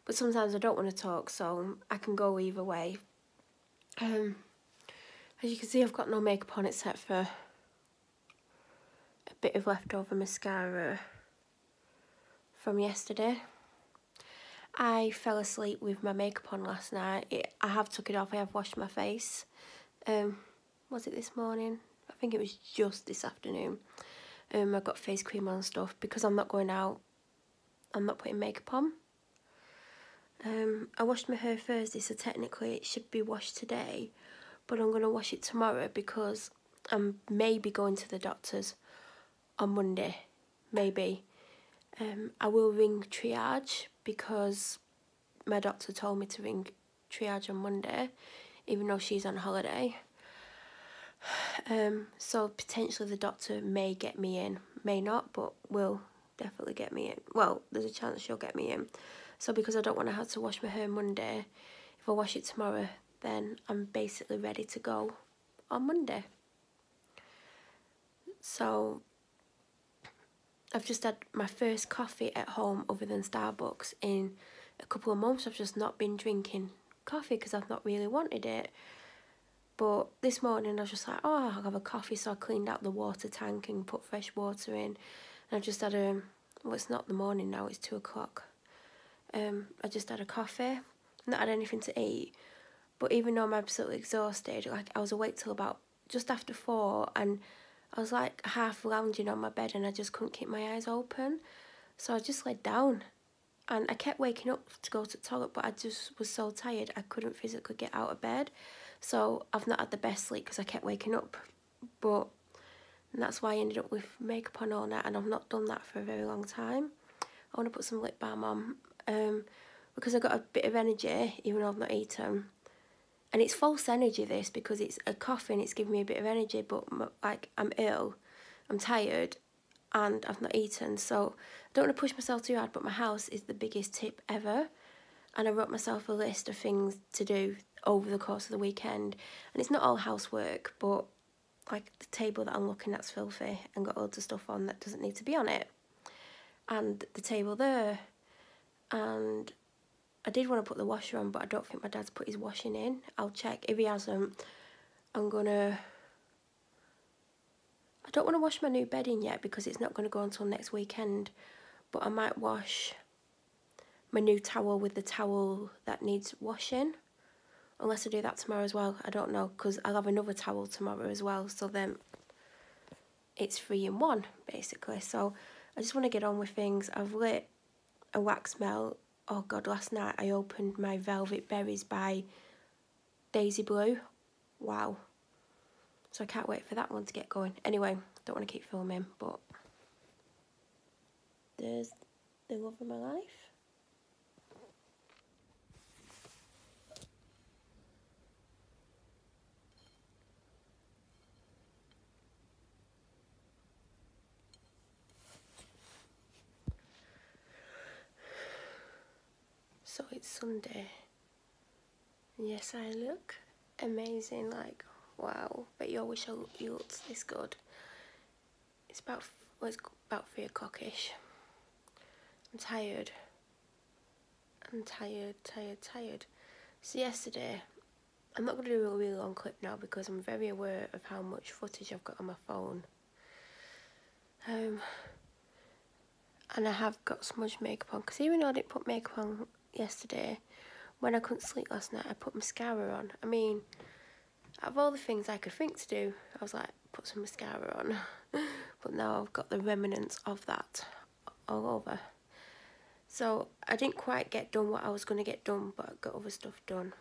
but sometimes I don't want to talk, so I can go either way. As you can see, I've got no makeup on except for a bit of leftover mascara from yesterday. I fell asleep with my makeup on last night. I have took it off, I have washed my face. Was it this morning? I think it was just this afternoon. I got face cream on and stuff because I'm not going out. I'm not putting makeup on. I washed my hair Thursday, so technically it should be washed today, but I'm going to wash it tomorrow because I'm maybe going to the doctor's on Monday, maybe. I will ring triage because my doctor told me to ring triage on Monday, even though she's on holiday. So potentially the doctor may get me in, may not, but will definitely get me in. Well, there's a chance she'll get me in. So because I don't want to have to wash my hair Monday, if I wash it tomorrow, then I'm basically ready to go on Monday. So I've just had my first coffee at home other than Starbucks in a couple of months. I've just not been drinking coffee because I've not really wanted it. But this morning I was just like, oh, I'll have a coffee, so I cleaned out the water tank and put fresh water in. And I just had well, it's not the morning now, it's 2 o'clock. I just had a coffee, not had anything to eat. But even though I'm absolutely exhausted, like I was awake till about just after 4, and I was like half lounging on my bed and I just couldn't keep my eyes open. So I just laid down and I kept waking up to go to the toilet, but I just was so tired I couldn't physically get out of bed. So I've not had the best sleep because I kept waking up. And that's why I ended up with makeup on all night, and I've not done that for a very long time. I want to put some lip balm on because I got a bit of energy even though I've not eaten. And it's false energy this, because it's a coffee and it's giving me a bit of energy, but like I'm ill, I'm tired, and I've not eaten. So I don't want to push myself too hard, but my house is the biggest tip ever. And I wrote myself a list of things to do over the course of the weekend. And it's not all housework, but like the table that I'm looking at's filthy and got loads of stuff on that doesn't need to be on it. And the table there. And I did want to put the washer on, but I don't think my dad's put his washing in. I'll check. If he hasn't, I'm gonna... I don't want to wash my new bedding yet because it's not going to go until next weekend. But I might wash my new towel with the towel that needs washing. Unless I do that tomorrow as well. I don't know, because I'll have another towel tomorrow as well. So then it's 3 in 1, basically. So I just want to get on with things. I've lit a wax melt. Oh God, last night I opened my Velvet Berries by Daisy Blue. Wow. So I can't wait for that one to get going. Anyway, don't want to keep filming, but there's the love of my life. So it's Sunday. Yes, I look amazing, like, wow. But you always you looked this good. It's about 3 o'clock-ish. I'm tired. I'm tired. So yesterday, I'm not going to do a really long clip now because I'm very aware of how much footage I've got on my phone. And I have got smudge makeup on, because even though I didn't put makeup on yesterday, when I couldn't sleep last night, I put mascara on. I mean, out of all the things I could think to do, I was like, put some mascara on. But now I've got the remnants of that all over. So I didn't quite get done what I was going to get done, but I got other stuff done.